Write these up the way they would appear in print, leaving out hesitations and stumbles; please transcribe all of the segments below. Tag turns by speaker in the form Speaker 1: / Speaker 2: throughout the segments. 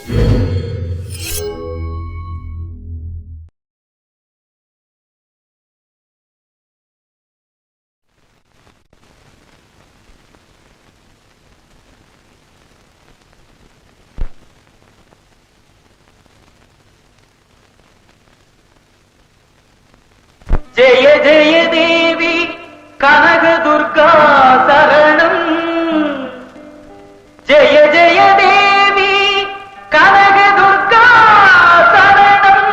Speaker 1: ஜெய ஜெய தேவி கனக துர்கா சரணம். ஜெய ஜெய தேவி கனக துர்கா சரணம்.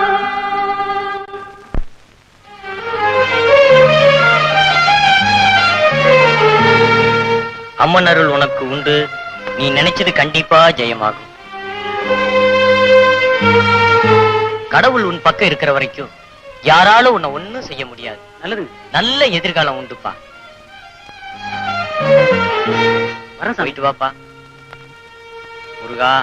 Speaker 2: அம்மன் அருள் உனக்கு உண்டு. நீ நினைச்சது கண்டிப்பா ஜெயமாகும். கடவுள் உன் பக்கம் இருக்கிற வரைக்கும் யாராலும் உன்னை ஒண்ணும் செய்ய முடியாது. நல்லது, நல்ல எதிர்காலம் உண்டுப்பா. போயிட்டு வாப்பா முருகா.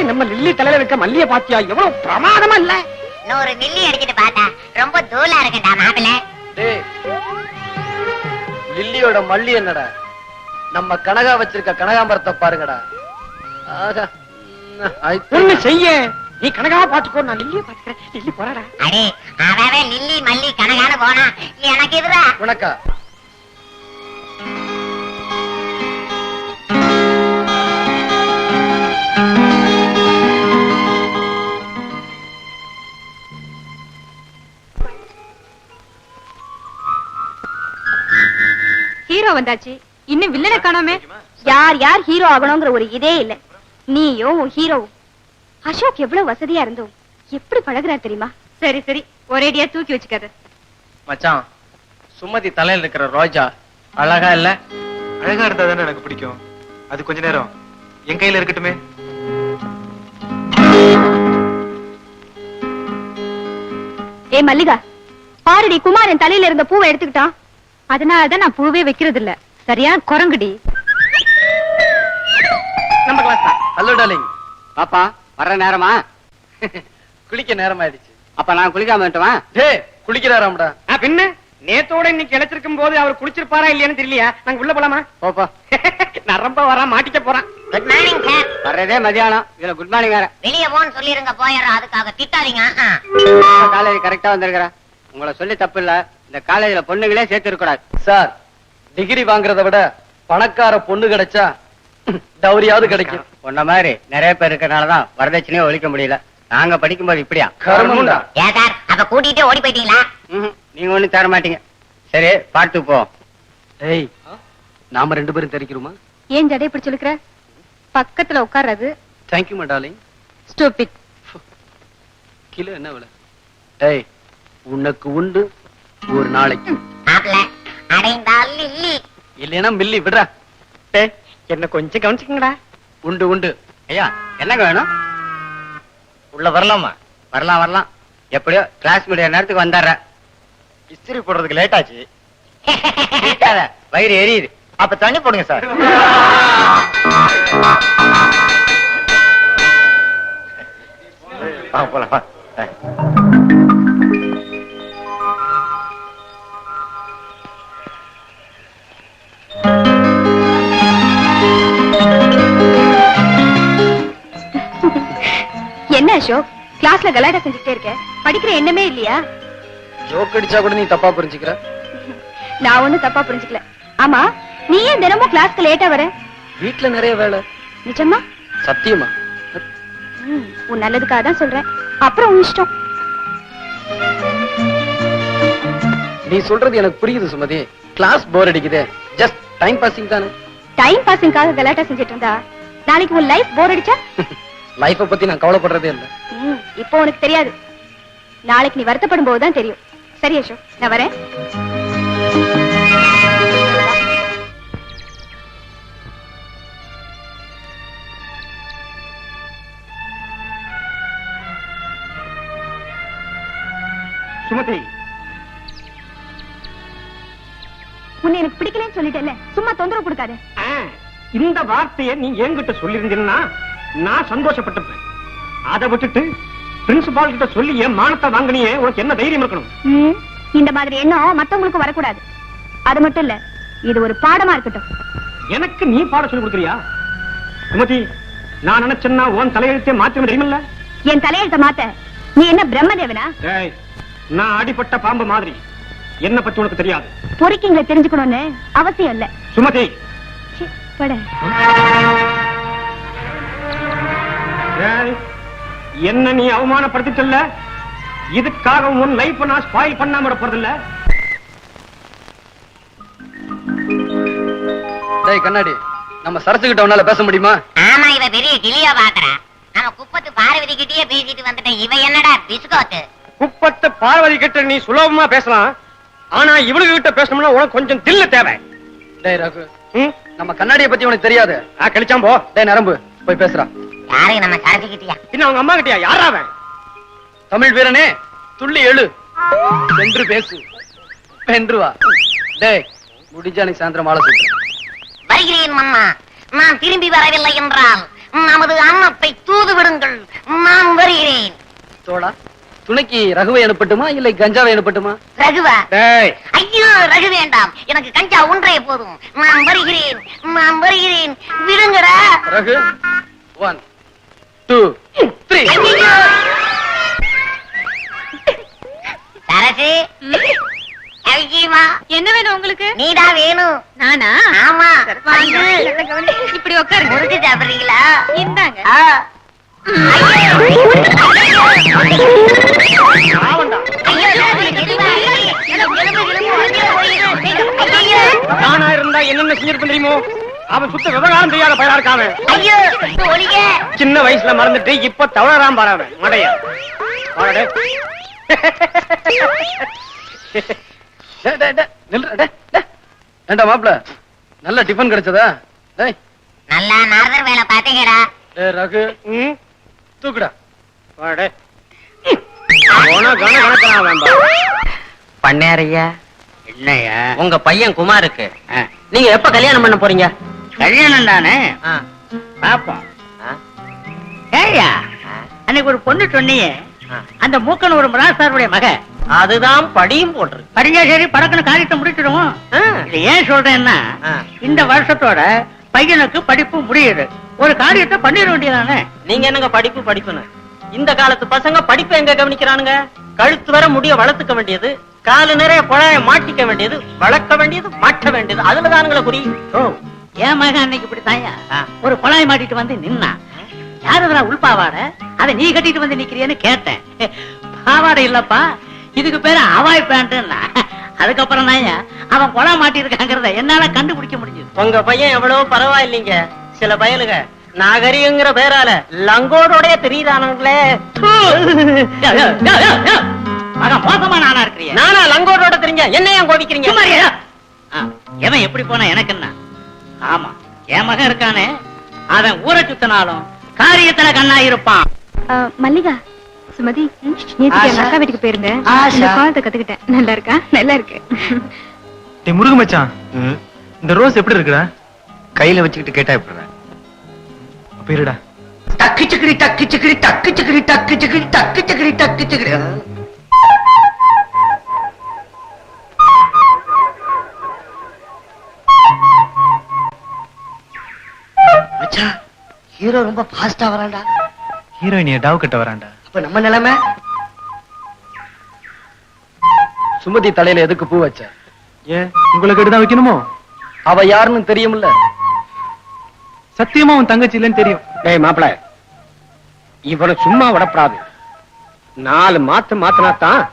Speaker 1: நம்ம லில்லி தலையில வைக்க மல்லிய பாத்தியா? எவ்வளவு பிரமாதமா இல்ல?
Speaker 3: 100 மில்லி அடிச்சிட்டு பார்த்தா ரொம்ப தூளா இருக்குடா மாப்பிள்ள.
Speaker 1: லில்லியோட மல்லி என்னடா? நம்ம கனகா வச்சிருக்க கனகாம்பரத்தை பாருங்கடா. ஒண்ணு செய்ய, நீ கனகா பாத்துக்கோ, நான் லில்லிய பாத்துக்கிறேன். லில்லி போறாடா.
Speaker 3: அடே அவவே லில்லி மல்லி கனகான போனா எனக்கு இதுடா.
Speaker 1: உனக்கா?
Speaker 4: ஹீரோ வந்தாச்சு, இன்னும் வில்லனை காணோமே. யார் யார் ஹீரோ ஆகணுங்கிற ஒரு இதே இல்ல. நீயும் ஹீரோவும். அசோக் எவ்வளவு வசதியா இருந்தோம், எப்படி பழகுறாரு தெரியுமா? சரி சரி, ஒரேடியா தூக்கி வச்சுக்காத.
Speaker 1: மச்சான், சுமதி தலையில இருக்கிற ரோஜா அழகா இல்ல?
Speaker 5: அழகா இருந்தா தானே எனக்கு பிடிக்கும். அது கொஞ்ச நேரம் என் கையில இருக்கட்டுமே.
Speaker 4: ஏ மல்லிகா, பாருடி, குமாரன் தலையில இருந்த பூவை எடுத்துக்கிட்டான். அதனாலதான் நான் பூவே வைக்கிறது இல்ல. சரியா குரங்குடி.
Speaker 1: நம்ம கிளாஸ் தான். Hello darling.
Speaker 6: பாப்பா வர்ற நேரமா?
Speaker 1: குளிக்க நேரம் ஆயிடுச்சு.
Speaker 6: அப்ப நான் குளிக்காம விட்டுவா?
Speaker 1: டேய், குளிக்கிறாராம்டா.
Speaker 6: பின்ன நேத்தோட இன்னைக்கு இழைச்சிருக்கும் போது அவர் குளிச்சிருப்பாரா இல்லையான்னு தெரியலையா? நாங்க உள்ள போலாமா? போப்பா. நரம்ப வரா, மாட்டிக்க போறான்.
Speaker 3: Good morning sir.
Speaker 6: வர்றதே மதியானம், இதுல குட் மார்னிங் வேற.
Speaker 3: வெளிய போன்னு சொல்லிருங்க, போயிடுறோம். அதுக்காக திட்டாதீங்க.
Speaker 6: காலேஜ் கரெக்டா வந்திருக்கிற. உங்களை சொல்லி தப்பு இல்ல, இந்த காலேஜ்ல பொண்ணுங்களே சேர்த்து இருக்க கூடாது.
Speaker 1: சார், டிகிரி வாங்குறத விட பணக்கார பொண்ணு கிடைச்சா டவுரியாவது கிடைக்கும்.
Speaker 6: உன்ன மாதிரி நிறைய பேர் இருக்கறனாலதான் வரதட்சணையை ஒழிக்க முடியல. நாங்க படிக்கும்போது இப்படியா?
Speaker 1: கருமண்டா.
Speaker 3: ஏன் சார் அப்ப கூட்டிட்டே ஓடி போயிட்டீங்களா?
Speaker 6: நீங்க ஒண்ணும் தர மாட்டீங்க. சரி பாட்டு போ.
Speaker 1: ஏய், நாம 2 பேரும் தெரிக்கிறோமா?
Speaker 4: ஏன் ஜடைய பிடிச்சு இழுக்கிற? பக்கத்துல உட்கார்றது.
Speaker 1: Thank you my darling.
Speaker 4: Stupid.
Speaker 1: Kilo என்ன விலை? ஏய், உனக்கு உண்டு ஒரு நாளைக்கு.
Speaker 3: மாப்ள அடைந்தால் லில்லி.
Speaker 1: இல்லைன்னா மில்லி விடுறா.
Speaker 6: என்ன கொஞ்சம் கவனிச்சுக்கங்கடா.
Speaker 1: உண்டு உண்டு.
Speaker 6: ஐயா என்னங்க வேணும்?
Speaker 2: உள்ள வரலாமா?
Speaker 6: வரலாம் வரலாம். எப்படியோ கிளாஸ் முடிய நேரத்துக்கு வந்துடுற.
Speaker 2: இஸ்திரி போடுறதுக்கு லேட் ஆச்சு.
Speaker 6: வயிறு எரியுது.
Speaker 2: அப்ப தண்ணி போடுங்க சார்.
Speaker 6: போலாம் வா.
Speaker 4: என்ன அசோக், கிளாஸ்ல கலாட்டா செஞ்சுட்டே இருக்க? படிக்கிற எண்ணமே இல்லையா?
Speaker 1: ஜோக் அடிச்சா கூட நீ தப்பா புரிஞ்சுக்கிற.
Speaker 4: நான் ஒண்ணும் தப்பா புரிஞ்சுக்கல. ஆமா, நீ ஏன் தினமும் கிளாஸ்க்கு லேட்டா வர?
Speaker 1: வீட்டுல நிறைய வேலை.
Speaker 4: நிஜமா?
Speaker 1: சத்தியமா?
Speaker 4: உன் நல்லதுக்காக தான் சொல்றேன். அப்புறம் உன் இஷ்டம்.
Speaker 1: நீ சொல்றது எனக்கு புரியுது சுமதி. கிளாஸ் போர் அடிக்குதே. ஜஸ்ட் டைம் பாசிங் தானே.
Speaker 4: டைம் பாசிங்காக கலாட்டா செஞ்சுட்டு இருந்தா நாளைக்கு உன் லைஃப் போர் அடிச்சா?
Speaker 1: லைஃப பத்தி நான் கவலைப்படுறதே இல்ல.
Speaker 4: இப்போ உனக்கு தெரியாது, நாளைக்கு நீ வருத்தப்படும் போதுதான் தெரியும். சரி அசோக், நான் வரேன்.
Speaker 6: சுமதி,
Speaker 4: உன்னை எனக்கு பிடிக்கலன்னு சொல்லிட்டேன்ல, சும்மா தொந்தரவு கொடுக்காத.
Speaker 6: இந்த வார்த்தையை நீ என்கிட்ட சொல்லியிருந்தீங்கன்னா நான் சந்தோஷப்பட்டிருப்பேன். அதை விட்டுட்டு பிரின்சிபால் கிட்ட சொல்லி என் மானத்தை வாங்கினியே, உனக்கு என்ன தைரியம் இருக்கணும்?
Speaker 4: இந்த மாதிரி எண்ணம் மத்தவங்களுக்கு வரக்கூடாது. அது மட்டும் இல்ல, இது ஒரு பாடமா இருக்கட்டும்.
Speaker 6: எனக்கு நீ பாட சொல்லி கொடுக்குறியா? சுமதி, நான் நினைச்சேன்னா உன் தலையெழுத்தே மாற்ற தெரியுமில்ல.
Speaker 4: என் தலையெழுத்த மாத்த நீ என்ன பிரம்மதேவனா?
Speaker 6: ஏய், நான் அடிபட்ட பாம்பு மாதிரி. என்ன பத்தி உனக்கு தெரியாது.
Speaker 4: பொறுக்கிங்களை தெரிஞ்சுக்கணும்னு அவசியம் இல்ல.
Speaker 6: சுமதி,
Speaker 4: சி, பட.
Speaker 6: ஏய், என்ன நீ அவமானப்படுத்திட்டல்ல, இதுக்காக உன் லைஃப் நான் ஸ்பாயில் பண்ணாம விட போறதில்ல.
Speaker 1: டேய் கண்ணாடி, நம்ம சரசுகிட்ட உன்னால பேச முடியுமா?
Speaker 3: ஆமா, இவ பெரிய கிளியா பாக்குறா. நம்ம குப்பத்து பார்வதி கிட்டயே பேசிட்டு வந்துட்டேன். இவ என்னடா பிஸ்கோத்து?
Speaker 6: குப்பத்து பார்வதி கிட்ட நீ சுலபமா பேசலாம். ஆனா இவளுக்கு கிட்ட பேசணும்னா உனக்கு கொஞ்சம் தில்லு தேவை.
Speaker 1: டேய் ரகு, நம்ம கண்ணாடியை பத்தி உனக்கு தெரியாது.
Speaker 6: கழிச்சாம் போ.
Speaker 1: டேய் நரம்பு, போய் பேசுறா.
Speaker 3: யாருக்கு? நம்ம சரசிக்கிட்டியா?
Speaker 6: பின்ன அவங்க அம்மா கிட்டயா? யாராவன்?
Speaker 1: தமிழ் வீரனே, துள்ளி எழு, வென்று பேசு, வென்று வா. டேய், முடிஞ்சா நீ சாயந்தரம் மாலை சொல்றேன்.
Speaker 3: வருகிறேன் மன்னா. நான் திரும்பி வரவில்லை என்றால் நமது அன்னத்தை தூது விடுங்கள். நான் வருகிறேன்.
Speaker 1: தோழா, துணைக்கு ரகுவை அனுப்பட்டுமா இல்லை கஞ்சாவை அனுப்பட்டுமா?
Speaker 3: ரகுவா?
Speaker 6: டேய்,
Speaker 3: ஐயோ, ரகு வேண்டாம். எனக்கு கஞ்சா ஒன்றே போதும். நான் வருகிறேன், நான் வருகிறேன். விடுங்கடா.
Speaker 1: ரகு, 1 2 3.
Speaker 3: ஐயையோ. சரசு, அவிஜயமா,
Speaker 4: என்ன வேணும் உங்களுக்கு?
Speaker 3: நீடா வேணும்.
Speaker 4: நானா?
Speaker 3: ஆமா,
Speaker 4: வாங்க.
Speaker 3: வந்து.
Speaker 4: இப்படி உட்காருங்க.
Speaker 3: முறுக்கு சாப்பிடுறீங்களா?
Speaker 4: இந்தாங்க.
Speaker 3: ஆ. ஐயோ.
Speaker 6: ஆவண்டா. நானா இருந்தா என்னென்ன செஞ்சிருப்பேன் தெரியுமோ? அவன் சுத்த விவகாரம் தெரியாத பையனா இருக்கான்.
Speaker 3: ஐயோ, ஒளிக.
Speaker 6: சின்ன வயசுல மறந்துட்டு இப்ப தவறாம பாராவன் மடைய.
Speaker 1: ஏண்டா மாப்ள, நல்ல டிஃபன் கிடைச்சதா? டேய்
Speaker 3: நல்லா நாரதர் வேலை பாத்தீங்கடா.
Speaker 1: டேய் ரகு, தூக்குடா.
Speaker 6: வாடே. போனா கணக்கணக்கலாம் வேம்பா.
Speaker 2: பண்ணையாரையா,
Speaker 6: என்னையா?
Speaker 2: உங்க பையன் குமாருக்கு நீங்க எப்ப கல்யாணம் பண்ண போறீங்க?
Speaker 7: கல்யாணம் தானே பாப்போம். ஏய்யா, அன்னைக்கு ஒரு பொண்ணு சொன்னியே, அந்த மூக்கன் ஒரு மராசாருடைய மக.
Speaker 2: அதுதான் படியும் போட்டிருக்கு.
Speaker 7: படிஞ்சா சரி, படக்குன்னு காரியத்தை முடிச்சிடுவோம். இது ஏன் சொல்றேன்னா, இந்த வருஷத்தோட பையனுக்கு படிப்பு முடியுது. ஒரு காரியத்தை பண்ணிட வேண்டியதானே.
Speaker 2: நீங்க என்னங்க படிப்பு படிப்புன்னு? இந்த காலத்து பசங்க படிப்பு எங்க கவனிக்கிறானுங்க? கழுத்து வர முடிய வளர்த்துக்க வேண்டியது, காலு நிறைய குழாய மாட்டிக்க வேண்டியது, வளர்க்க வேண்டியது, மாட்ட வேண்டியது, அதுலதானுங்களே குறி.
Speaker 7: என் மகன் அன்னைக்கு இப்படித்தாயா ஒரு குழாய் மாட்டிட்டு வந்து நின்னா. யாருடா உள்பாவாட, அதை நீ கட்டிட்டு வந்து நிக்கிறியன்னு கேட்டேன். பாவாடை இல்லப்பா, இதுக்கு பேரு அவாய் பேண்ட்னா. அதுக்கப்புறம் தாயா அவன் குழா மாட்டி இருக்காங்கிறத என்னால கண்டுபிடிக்க முடிஞ்சது.
Speaker 2: உங்க பையன் எவ்வளவு பரவாயில்லைங்க. சில பயலுக நாகரிகங்கிற பேரால லங்கோடோட தெரியுதானுங்களே.
Speaker 7: மகன் மோசமா நானா இருக்கிறீங்க.
Speaker 2: நானா லங்கோடோட தெரிஞ்ச என்ன ஏன் கோபிக்கிறீங்க?
Speaker 7: எவன் எப்படி போனா எனக்கு என்ன? ஆமா, என் மகன் இருக்கானே, அவன் ஊரை சுத்தினாலும் காரியத்துல கண்ணா இருப்பான்.
Speaker 4: மல்லிகா, சுமதி, நேத்து எங்க அக்கா வீட்டுக்கு போயிருந்தேன். இந்த பாலத்தை கத்துக்கிட்டேன். நல்லா இருக்கா? நல்லா இருக்கு.
Speaker 5: டேய் முருகு மச்சான், இந்த ரோஸ் எப்படி இருக்குடா?
Speaker 1: கையில வச்சுக்கிட்டு கேட்டா எப்படி?
Speaker 5: அப்ப இருடா.
Speaker 1: டக்கு சக்கரி டக்கு சக்கரி டக்கு சக்கரி டக்கு சக்கரி டக்கு சக்கரி டக்கு சக்கரி. மச்சான், ஹீரோ ரொம்ப ஃபாஸ்டா வரான்டா.
Speaker 5: ஹீரோயினிய டாவ் கட்ட வரான்டா.
Speaker 1: அப்ப நம்ம நிலைமை? சுமதி தலையில எதுக்கு பூ வச்ச?
Speaker 5: ஏன் உங்களுக்கு தான் வைக்கணுமோ?
Speaker 1: அவ யாருன்னு தெரியும்ல?
Speaker 5: சத்தியமா உன் தங்கச்சி இல்லைன்னு தெரியும்.
Speaker 6: டேய் மாப்பிள, இவனை சும்மா விடப்படாது. 4 மாத்தினா தான்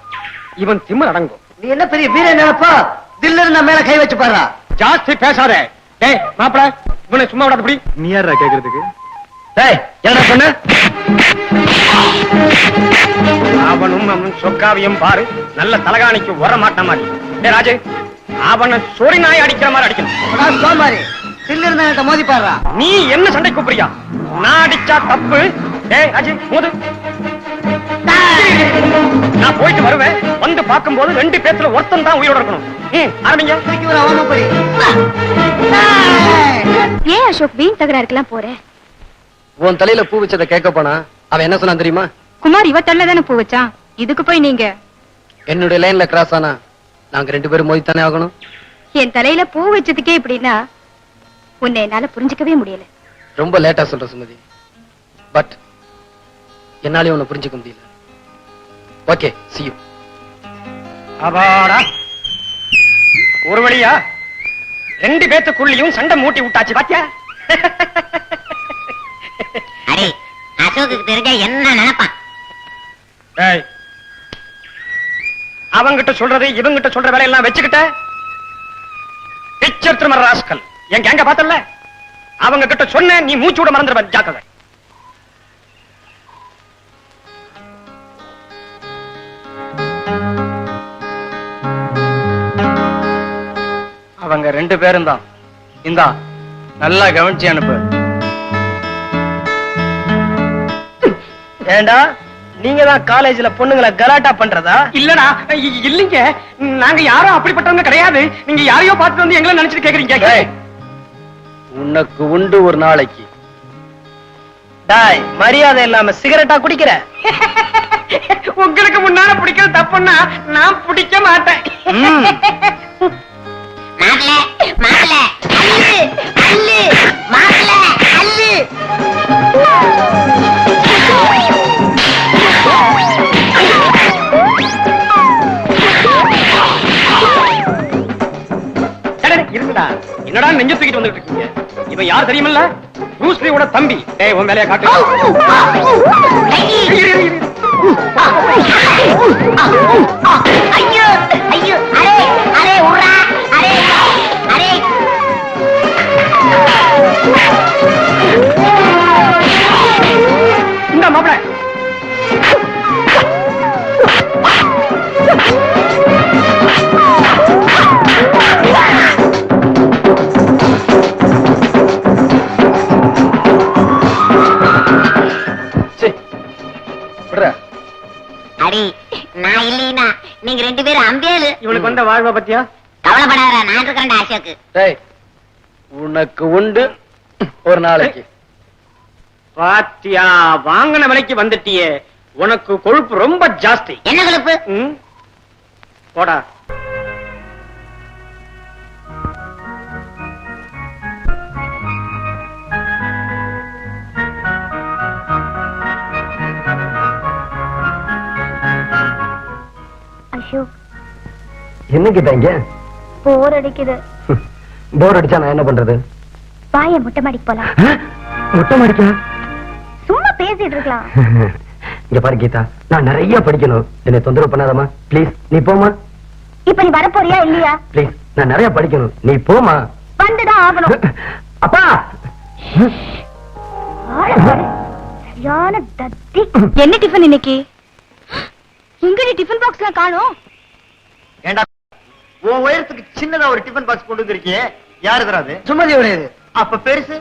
Speaker 6: இவன் திமிர் அடங்கும்.
Speaker 1: நீ என்ன பெரிய வீர நினைப்பா? தில்ல இருந்தா மேல கை வச்சு பாரு.
Speaker 6: ஜாஸ்தி பேசாத. டேய் மாப்பிள, இவனை சும்மா விடாதபடி.
Speaker 5: நீ யாரா கேக்குறதுக்கு?
Speaker 1: டேய், என்ன பண்ண?
Speaker 6: அவனும் அவன் சொக்காவியும் பாரு, நல்ல தலகாணிக்கு வர மாட்ட மாதிரி. டேய் ராஜே, அவனை சொறி நாய் அடிக்கிற மாதிரி அடிக்கணும்.
Speaker 1: சோமாரி, தில்ல இருந்தா மோதி பாரு.
Speaker 6: நீ என்ன சண்டை கூப்பிடுறியா? நான் அடிச்சா தப்பு. டேய் ராஜே, மோது. நான் போயிட்டு வருவேன். வந்து பார்க்கும்போது 2 பேத்துல ஒருத்தன் தான் உயிரோட இருக்கணும். ஆரம்பிங்க.
Speaker 4: ஏன் அசோக் வீண் தகராறுக்கெல்லாம் போற?
Speaker 1: உன் தலையில பூ வச்சதை கேட்க போனா அவன் என்ன சொன்னான் தெரியுமா?
Speaker 4: குமார் இவ தள்ள தானே பூ வச்சான். இதுக்கு போய் நீங்க
Speaker 1: என்னுடைய லைன்ல கிராஸ் ஆனா நாங்க 2 பேரும் மோதித்தானே ஆகணும்.
Speaker 4: என் தலையில பூ வச்சதுக்கே இப்படின்னா உன்னை என்னால புரிஞ்சுக்கவே முடியல.
Speaker 1: ரொம்ப லேட்டா சொல்ற சுமதி, பட் என்னாலே உன்னை புரிஞ்சுக்க முடியல. Okay, see you.
Speaker 6: அபாடா, ஒரு வழியா 2 பேத்துக்குள்ளியும் சண்டை மூட்டி விட்டாச்சு. பாத்தியா?
Speaker 3: அடே, அசோக்குக்கு தெரிஞ்சா என்ன நினைப்பான்?
Speaker 6: டேய், அவங்கிட்ட சொல்றது இவங்கிட்ட சொல்ற வேலையெல்லாம் வச்சுக்கிட்ட பிக்சர் திருமற ராஸ்கல். என் கேங்க பார்த்தல, அவங்க கிட்ட சொன்ன நீ மூச்சு விட மறந்துடுவ. ஜாக்கிரதை.
Speaker 1: அவங்க 2 பேரும் தான். இந்தா, நல்லா கவனிச்சு அனுப்பு. ஏண்டா, நீங்க தான் காலேஜ்ல பொண்ணுங்களை கலாட்டா பண்றதா?
Speaker 6: இல்லடா, இல்லீங்க, நாங்க யாரும் அப்படிப்பட்டவங்க கிடையாது. நீங்க யாரையோ பார்த்து வந்து எங்களை நினைச்சிட்டு கேக்குறீங்க.
Speaker 1: உனக்கு உண்டு ஒரு நாளைக்கு. டாய், மரியாதை இல்லாம சிகரெட்டா குடிக்கிற?
Speaker 6: உங்களுக்கு முன்னால பிடிக்கிறது தப்புன்னா நான் பிடிக்க மாட்டேன்.
Speaker 3: மாப்பிள, மாப்பிள, அல்லு, அல்லு, மாப்பிள, அல்லு.
Speaker 6: இருக்குடா, என்னடா நெஞ்சு தூக்கிட்டு வந்துட்டு இருக்கீங்க? இவன் யார் தெரியுமில்ல? ப்ரூஸ் லீயோட தம்பி. டேய், உன் வேலையை காட்டு.
Speaker 3: ஐயோ, ஐயோ, அரே, அரே, உர்ரா, அரே, அரே.
Speaker 6: இந்த மாப்பிள,
Speaker 3: அடி, நான் இல்லைனா நீங்க 2 பேரும் அம்பேலு.
Speaker 6: இவனுக்கு வந்த வாழ்வை பத்தியா?
Speaker 3: கவலைப்படாத, நான் இருக்கிறேன்டா அசோக்கு.
Speaker 1: டேய், உனக்கு உண்டு ஒரு நாளைக்கு.
Speaker 6: பாத்தியா, வாங்கின விலைக்கு வந்துட்டியே. உனக்கு கொழுப்பு ரொம்ப ஜாஸ்தி.
Speaker 3: என்ன கொழுப்பு?
Speaker 6: போடா.
Speaker 4: அசோக்,
Speaker 1: என்ன கேட்டாங்க?
Speaker 4: போர் அடிக்குது.
Speaker 1: போர் அடிச்சா நான் என்ன பண்றது?
Speaker 4: வாய முட்டை மாடிக்கு போலாம்.
Speaker 8: மொட்டை மாடிக்கா?
Speaker 4: சும்மா பேசிட்டு இருக்கலாம்.
Speaker 8: இங்க பாரு கீதா, நான் நிறைய படிக்கணும். என்னை தொந்தரவு பண்ணாதம்மா ப்ளீஸ். நீ போமா.
Speaker 4: இப்ப நீ வர போறியா இல்லையா?
Speaker 8: ப்ளீஸ், நான் நிறைய படிக்கணும். நீ போமா.
Speaker 4: வந்துதான் ஆகணும்.
Speaker 8: அப்பா
Speaker 4: சரியான தத்தி. என்ன டிஃபன் இன்னைக்கு? எங்க நீ டிஃபன் பாக்ஸ்லாம் காணோம்?
Speaker 2: ஏண்டா உன் உயரத்துக்கு சின்னதா ஒரு டிஃபன் பாக்ஸ் கொண்டு வந்திருக்கியே, யாரு தராது?
Speaker 1: சுமதி உடையது.
Speaker 2: அப்ப பெருசு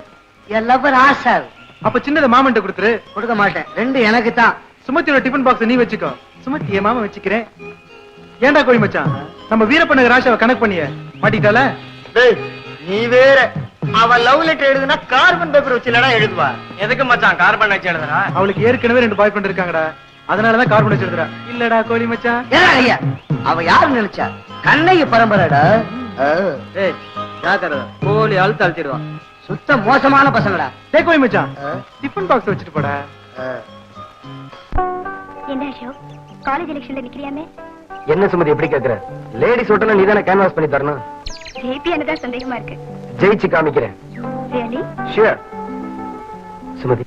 Speaker 1: எல்லவர் ஆசார்.
Speaker 5: அப்ப சின்னதை மாமன்ட்ட கொடுத்துரு.
Speaker 1: கொடுக்க மாட்டேன். 2 எனக்கு தான்.
Speaker 5: சுமத்தியோட டிஃபன் பாக்ஸ் நீ வச்சுக்கோ. சுமத்தி என் மாமா வச்சுக்கிறேன். ஏண்டா கோழி மச்சான், நம்ம வீரப்பனுக்கு ராசாவை கணக்கு பண்ணிய மாட்டிட்டால?
Speaker 2: டேய், நீ வேற. அவ லவ் லெட்டர் எழுதுனா கார்பன் பேப்பர் வச்சு இல்லடா எழுதுவா. எதுக்கு மச்சான் கார்பன் வச்சு எழுதுறா?
Speaker 5: அவளுக்கு ஏற்கனவே 2 பாய் ஃப்ரெண்ட் இருக்காங்கடா, அதனாலதான் கார்பன் வச்சு எழுதுறா. இல்லடா கோழி மச்சான்.
Speaker 1: ஏடா ஐயா, அவ யாரு நினைச்சா? கண்ணகி பரம்பரைடா. ஏய், ஜாக்கிரதை. கோழி அழுத்து அழுத்திடுவான். சுத்த மோசமான பசங்கடா.
Speaker 5: டேய் கோழி மச்சான், டிஃபன் பாக்ஸ் வச்சுட்டு போடா.
Speaker 4: என்ன அசோக், காலேஜ் எலெக்ஷன்ல நிக்கிறியாமே?
Speaker 8: என்ன சுமதி எப்படி கேக்குற? லேடிஸ் ஹோட்டல்ல நீ தானே கேன்வாஸ் பண்ணி தரணும்.
Speaker 4: ஜெயிப்பியான்னு தான் சந்தேகமா இருக்கு.
Speaker 8: ஜெயிச்சு காமிக்கிறேன்.
Speaker 4: ரியலி?
Speaker 8: ஷூர். சுமதி,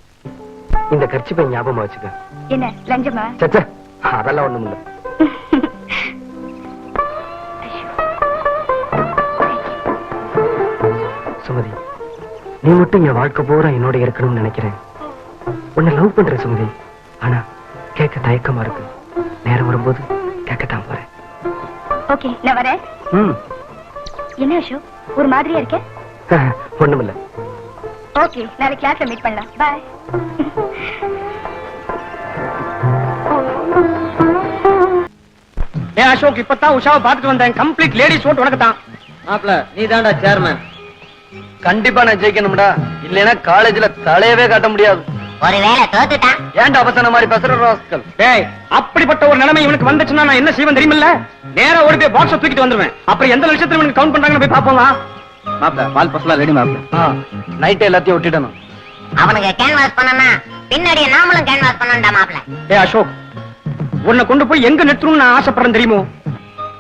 Speaker 8: இந்த கர்ச்சிப்பை ஞாபகமா வச்சுக்க.
Speaker 4: என்ன லஞ்சமா?
Speaker 8: சச்சா, அதெல்லாம் ஒண்ணும் இல்ல. சுமதி, நீ மட்டும் என் வாழ்க்கை பூரா என்னோட இருக்கணும்னு நினைக்கிறேன். உன்னை லவ் பண்ற சுமதி, ஆனா கேட்க தயக்கமா இருக்கு. நேரம் வரும்போது கேட்கத்தான் போறேன்.
Speaker 4: ஓகே, நான் வரேன். என்ன அசோக், ஒரு மாதிரியா இருக்க?
Speaker 8: ஒண்ணும் இல்ல.
Speaker 4: ஓகே, நாளைக்கு கிளாஸ்ல மீட் பண்ணலாம். பாய்.
Speaker 6: ஏ அசோக், இப்பதான் உஷாவை பாத்துட்டு வந்தேன். கம்ப்ளீட் லேடிஸ் ஓட் உனக்கு தான்.
Speaker 1: மாப்ள, நீ தான்டா சேர்மன். கண்டிப்பா நான் ஜெயிக்கணும்டா. இல்லைன்னா காலேஜ்ல தலையவே காட்ட முடியாது.
Speaker 3: ஒருவேளை தோத்துட்டான்.
Speaker 1: ஏன்டா அவசர மாதிரி பேசுற ராஸ்கல்?
Speaker 6: டேய், அப்படிப்பட்ட ஒரு நிலைமை இவனுக்கு வந்துச்சுன்னா நான் என்ன செய்வேன் தெரியுமில்ல? நேரா ஓடி போய் பாக்ஸ் தூக்கிட்டு வந்துருவேன். அப்புறம் எந்த லட்சத்துல இவனுக்கு கவுண்ட் பண்றாங்கன்னு போய் பாப்போம்.
Speaker 1: மாப்ள, பால் பசலா ரெடி மாப்ள. நைட் எல்லாத்தையும் ஒட்டிடணும்.
Speaker 3: அவனுக்கு கேன்வாஸ் பண்ணனா பின்னாடியே நாமளும் கேன்வாஸ் பண்ணணும்டா மாப்ள.
Speaker 6: ஏ அசோக், உன்னை கொண்டு போய் எங்க நிறுத்தணும்னு நான் ஆசைப்படுறேன் தெரியுமோ?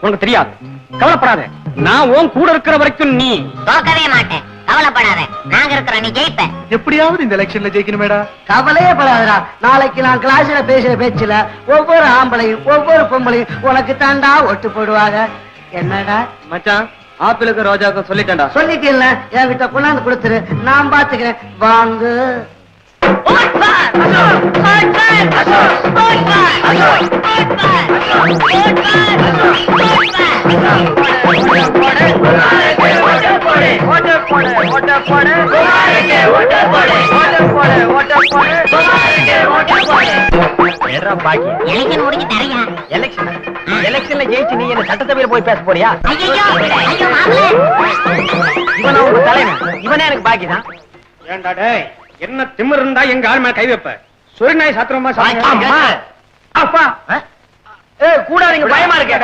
Speaker 6: உனக்கு தெரியாது. கவலைப்படாத, நான் உன் கூட இருக்கிற வரைக்கும் நீ
Speaker 3: தோக்கவே மாட்டேன். கவலைப்படாத, நாங்க இருக்கிறோம், நீ ஜெயிப்ப.
Speaker 5: எப்படியாவது இந்த எலெக்ஷன்ல ஜெயிக்கணுமேடா.
Speaker 1: கவலையே படாதடா. நாளைக்கு நான் கிளாஸ்ல பேசுற பேச்சுல ஒவ்வொரு ஆம்பளையும் ஒவ்வொரு பொம்பளையும் உனக்கு தாண்டா ஒட்டு போடுவாங்க. என்னடா
Speaker 5: மச்சான், ஆப்பிளுக்கு ரோஜாக்கும் சொல்லிட்டேன்டா.
Speaker 1: சொல்லிட்டீல்ல, என்கிட்ட கொண்டாந்து கொடுத்துரு, நான் பாத்துக்கிறேன். வாங்க.
Speaker 3: எலெக்ஷன் முடிஞ்சு தரையா?
Speaker 2: எலெக்ஷன்ல ஜெயிச்சு நீ என்ன சட்டசபையில போய் பேச போறியா?
Speaker 3: ஐயோ ஐயோ மாப்ள,
Speaker 2: இவன் உங்க தலைவன், இவனே எனக்கு பாக்கி தான்.
Speaker 6: ஏண்டா டேய், என்ன திமிர் இருந்தா எங்க ஆள் மேல கை வைப்ப? சொரிநாய் சாத்திரமா
Speaker 2: அம்மா.
Speaker 6: அப்பா,
Speaker 2: கூடாதீங்க, பயமா இருக்கு.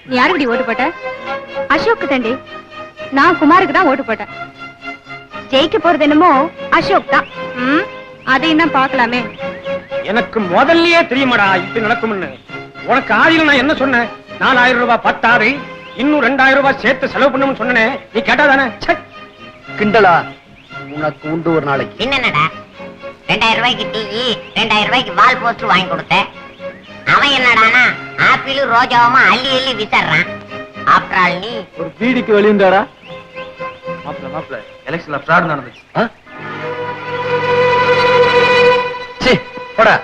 Speaker 4: நீ யாருக்கு ஓட்டு போட்ட? அசோக்கு தாண்டி. நான் குமாருக்கு தான் ஓட்டு போட்டேன். ஜெயிக்க போறது என்னமோ அசோக் தான். அதையும் தான் பாக்கலாமே.
Speaker 6: எனக்கு முதல்லயே தெரியுமாடா இப்படி நடக்கும்னு. உனக்கு ஆதியில நான் என்ன சொன்னேன்? 4000 ரூபாய் பத்தாது, இன்னும் 2000 ரூபாய் சேர்த்து செலவு பண்ணணும்னு சொன்னேன். நீ கேட்டாதானே?
Speaker 1: கிண்டலா? உனக்கு உண்டு ஒரு நாளைக்கு.
Speaker 3: என்னடா 2000 ரூபாய்க்கு டிவி, 2000 ரூபாய்க்கு வால் போஸ்டர் வாங்கி கொடுத்தேன். அவன் என்னடானா ஆப்பிளும் ரோஜாவுமா அள்ளி அள்ளி விசாடுறான். ஆஃப்டர் ஆல் நீ
Speaker 5: ஒரு பீடிக்கு வெளியுண்டாடா. மாப்ள, எலெக்ஷன்ல ஃப்ராட் நடந்துச்சு.
Speaker 1: சீ, போடா.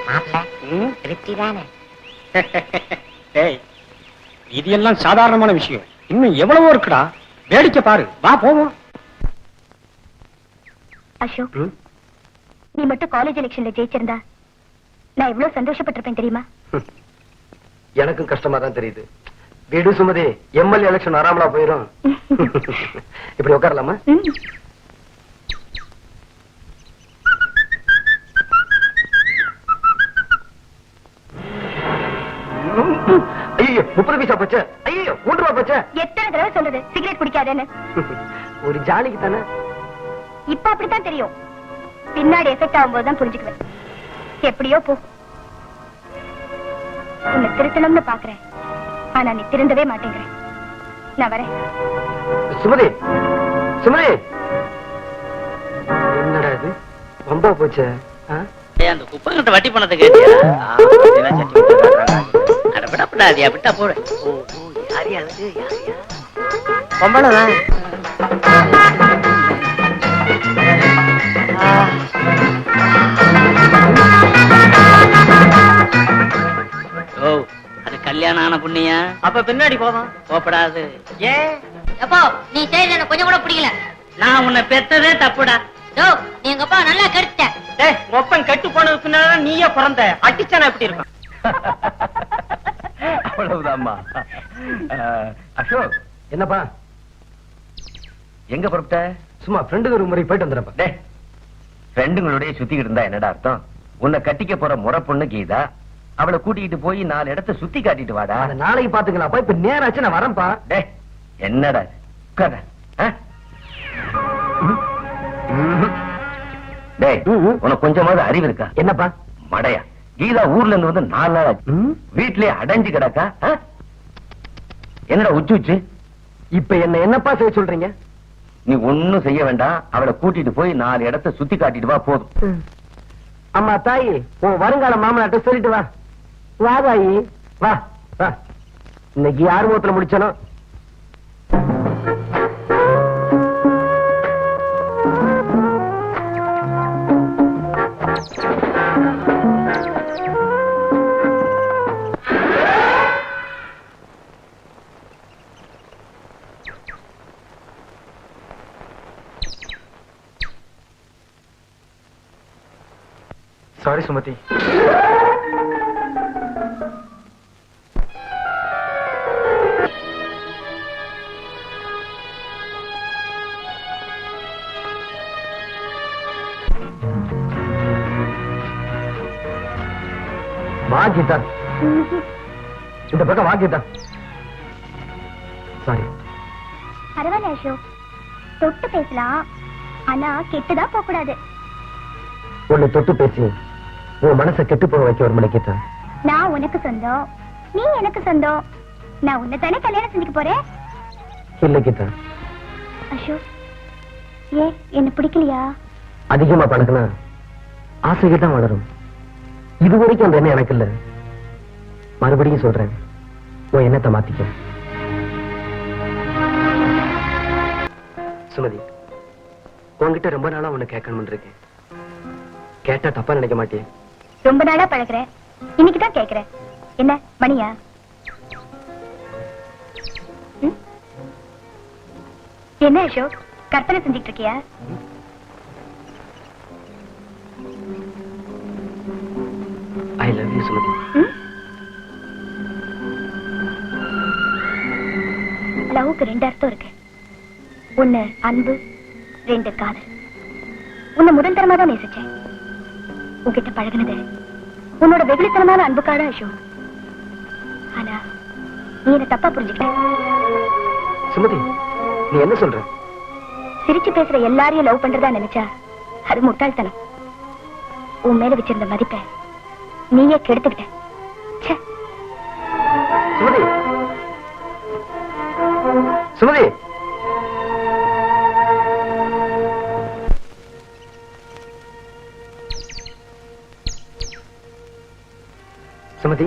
Speaker 3: மாப்ள திருப்தி தானே?
Speaker 6: டேய், இது எல்லாம் சாதாரணமான விஷயம். இன்னும் எவ்வளவோ இருக்குடா. வேடிக்கை பாரு, வா போவோம்.
Speaker 4: அசோக், நீ மட்டும் காலேஜ் எலெக்ஷன்ல ஜெயிச்சிருந்தா நான் எவ்வளவு சந்தோஷப்பட்டிருப்பேன் தெரியுமா?
Speaker 8: எனக்கும் கஷ்டமா தான் தெரியுது. வீடு சுமதி, எம்எல்ஏ எலெக்ஷன் வராமலா போயிரும். இப்படி உட்காரலாமா? ஐயோ, 30 பைசா போச்சு. ஐயோ. 3 ரூபா போச்சே.
Speaker 4: எத்தனை தடவை சொல்றது சிகரெட் குடிக்காதேன்னு?
Speaker 8: ஒரு ஜாலிக்கு தானே.
Speaker 4: இப்ப அப்படித்தான் தெரியும், பின்னாடி எஃபெக்ட் ஆகும்போது தான் புரிஞ்சுக்குவேன். எப்படியோ போ. உன்னை திருத்தணும்னு பாக்குறேன், ஆனா நீ திருந்தவே மாட்டேங்கிற. நான் வரேன்.
Speaker 8: சுமதி, சுமதி, என்னடா இது ரொம்ப போச்சே.
Speaker 7: அந்த குப்பை கட்ட வட்டி பணத்தை கேட்டியா? அட விடப்படாதியா, விட்டா போற. யாரியா அது? யாரியா?
Speaker 2: பொம்பளைதான்.
Speaker 7: ஓ, அது கல்யாணம் ஆன புண்ணியா?
Speaker 2: அப்ப பின்னாடி போவான்.
Speaker 7: போப்படாது.
Speaker 2: ஏன்?
Speaker 3: எப்போ நீ செய்யல எனக்கு கொஞ்சம் கூட பிடிக்கல.
Speaker 7: நான் உன்னை பெத்ததே தப்புடா.
Speaker 3: நீ எங்க அப்பா நல்லா கெடுத்த.
Speaker 2: ஒப்பன் கெட்டு போனது பின்னால நீயே பிறந்த. அடிச்சானா எப்படி இருக்கும்?
Speaker 9: அவ்வளவுதான்மா. அசோக்,
Speaker 8: என்னப்பா?
Speaker 9: எங்க புறப்பட்ட?
Speaker 8: சும்மா ஃப்ரெண்டுக்கு ஒரு முறை போயிட்டு வந்துடுறப்பா.
Speaker 9: டே, ஃப்ரெண்டுங்களோடய சுத்திக்கிட்டு இருந்தா என்னடா அர்த்தம்? உன்னை கட்டிக்க போற முறை பொண்ணு கீதா, அவளை கூட்டிக்கிட்டு போய் 4 இடத்தை சுத்தி காட்டிட்டு வாடா.
Speaker 8: அதை நாளைக்கு பாத்துக்கலாம்ப்பா. இப்ப நேராச்சு, நான் வரேன்ப்பா.
Speaker 9: டே, என்னடா உட்கார. டேய், உனக்கு கொஞ்சமாவது அறிவு இருக்கா?
Speaker 8: என்னப்பா?
Speaker 9: மடையா, கீதா ஊர்ல இருந்து வந்து 4 நாள் ஆச்சு. வீட்லயே அடைஞ்சு கிடக்கா. என்னடா உச்சு?
Speaker 8: இப்ப என்னப்பா செய்ய சொல்றீங்க?
Speaker 9: நீ ஒண்ணும் செய்ய வேண்டாம், அவளை கூட்டிட்டு போய் 4 இடத்தை சுத்தி காட்டிட்டு வா போதும்.
Speaker 8: அம்மா தாயி, உன் வருங்கால மாமனாட்ட சொல்லிட்டு வா. வா தாயி, வா வா. இன்னைக்கு யார் முகத்துல முடிச்சனோ. சாரி சுமதி. வா கீதா, இந்த பக்கம் வா கீதா. சாரி.
Speaker 4: பரவாயில்ல அசோக், தொட்டு பேசலாம், ஆனா கெட்டுதான் போக கூடாது.
Speaker 8: உன்னை தொட்டு பேசி உன் மனசை கெட்டு போக வைக்க ஒரு மணிக்கிட்ட.
Speaker 4: நான் உனக்கு சொந்தம், நீ எனக்கு சொந்தம். நான் உன்னை தானே கல்யாணம் செஞ்சுக்க போறேன்.
Speaker 8: இல்ல கீதா.
Speaker 4: அசோக், ஏன் என்ன பிடிக்கலையா?
Speaker 8: அதிகமா பழக்கினா ஆசைகள் தான் வளரும். இது வரைக்கும் அந்த எண்ணம் எனக்கு இல்ல. மறுபடியும் சொல்றேன், உன் எண்ணத்தை மாத்திக்க. சுமதி, உன்கிட்ட ரொம்ப நாளா உன்னை கேட்கணும்னு இருக்கேன். கேட்டா தப்பா நினைக்க மாட்டேன்.
Speaker 4: ரொம்ப நாளா பழகுறேன், இன்னைக்குதான் கேக்குறேன். என்ன மணியா? என்ன அசோக், கற்பனை செஞ்சுட்டு இருக்கியா?
Speaker 8: I love you Sumathi.
Speaker 4: லவ்வுக்கு 2 அர்த்தம் இருக்கு. ஒண்ணு அன்பு, 2 காதல். உன்னை முதல் தரமா தான் நேசிச்சேன். உன்கிட்ட பழகினது உன்னோட வெகுளித்தனமான அன்புக்காக அசோக். ஆனா நீ என்ன தப்பா புரிஞ்சுக்கிட்ட.
Speaker 8: சுமதி, நீ என்ன சொல்ற?
Speaker 4: சிரிச்சு பேசுற எல்லாரையும் லவ் பண்றதா நினைச்சா அது முட்டாள்தனம். உன் மேல வச்சிருந்த மதிப்பை நீயே கெடுத்துக்கிட்ட. ச்சே.
Speaker 8: சுமதி, சுமதி. சுமதி,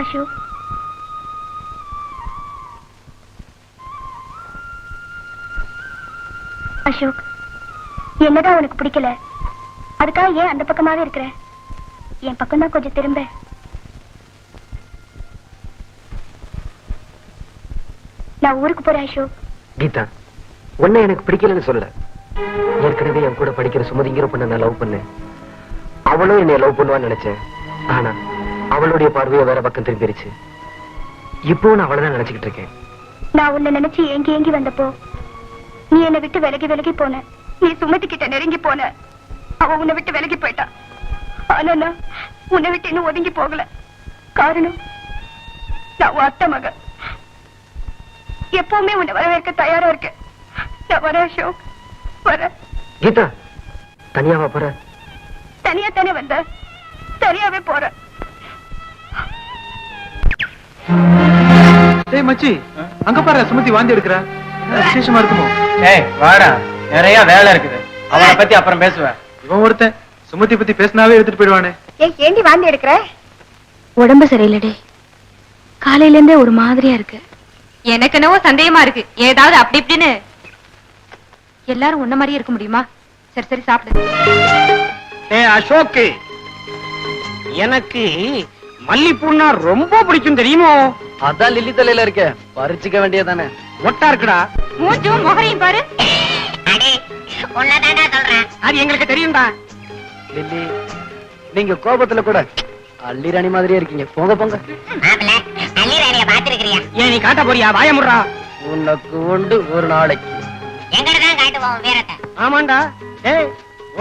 Speaker 4: அசோக், அசோக், என்னதான் உனக்கு பிடிக்கல, அதுக்காக ஏன் அந்த பக்கமாவே இருக்கிற? என் பக்கம் தான் கொஞ்சம் திரும்ப. நான் ஊருக்கு போறேன் அசோக்.
Speaker 8: கீதா, உன்னை எனக்கு பிடிக்கலன்னு சொல்லல. ஏற்கனவே என் கூட படிக்கிற சுமதிங்கிற பொண்ணை நான் லவ் பண்ணேன். அவளும் என்னை லவ் பண்ணுவான்னு நினைச்சேன். ஆனா அவளுடைய பார்வையை வேற பக்கம் திரும்பிருச்சு. இப்போ நான் அவளை தான் நினைச்சுக்கிட்டு இருக்கேன்.
Speaker 4: நான் உன்னை நினைச்சு ஏங்கி ஏங்கி வந்தப்போ நீ என்னை விட்டு விலகி விலகி போன. நீ சுமதி கிட்ட நெருங்கி போன. அவ உன்னை விட்டு விலகி போயிட்டா. ஆனா நான் உன்னை விட்டு இன்னும் ஒதுங்கி போகல. காரணம், நான் உன் அத்தை மக. எப்பவுமே உன்னை வரவேற்க தயாரா இருக்கேன். நான் வரேன் அசோக், வரேன்.
Speaker 8: கீதா, தனியாவா போற?
Speaker 4: தனியா தானே வந்த, தனியாவே போறேன்.
Speaker 5: டேய் மச்சி, அங்க பாரு சுமதி வாந்தி எடுக்கிறா. விசேஷமா இருக்குமோ?
Speaker 1: ஏய் வாடா, நிறைய வேலை இருக்குது. அவனை பத்தி அப்புறம் பேசுவேன்.
Speaker 5: இவன் ஒருத்தன் சுமதி பத்தி பேசினாவே எடுத்துட்டு போயிடுவானே.
Speaker 4: ஏண்டி வாந்தி எடுக்கிற? உடம்பு சரியில்லடே, காலையில இருந்தே ஒரு மாதிரியா இருக்கு. எனக்கு என்னவோ சந்தேகமா இருக்கு, ஏதாவது அப்படி இப்படின்னு. எல்லாரும் உன்ன மாதிரியே இருக்க முடியுமா? சரி சரி சாப்பிடு.
Speaker 6: அசோக், எனக்கு மல்லிப்பூன்னா ரொம்ப பிடிக்கும் தெரியுமோ?
Speaker 1: அதான் லில்லி தலையில இருக்க, பறிச்சுக்க வேண்டியதானே.
Speaker 6: ஒட்டா இருக்குடா.
Speaker 4: மூஞ்சும் முகரையும் பாரு.
Speaker 3: அடே உன்னதாடா சொல்றேன்.
Speaker 6: அது எங்களுக்கு தெரியும்டா.
Speaker 1: லில்லி, நீங்க கோபத்துல கூட அள்ளி ராணி மாதிரியே இருக்கீங்க. போங்க போங்க.
Speaker 3: மாப்பிள்ள, அள்ளி ராணிய பாத்துருக்கிறியா?
Speaker 6: ஏன் நீ காட்ட போறியா? வாயமுறா.
Speaker 1: உனக்கு உண்டு ஒரு நாளைக்கு.
Speaker 3: எங்கதான் காட்டுவோம் வீரத்தை.
Speaker 6: ஆமாண்டா. ஏய்,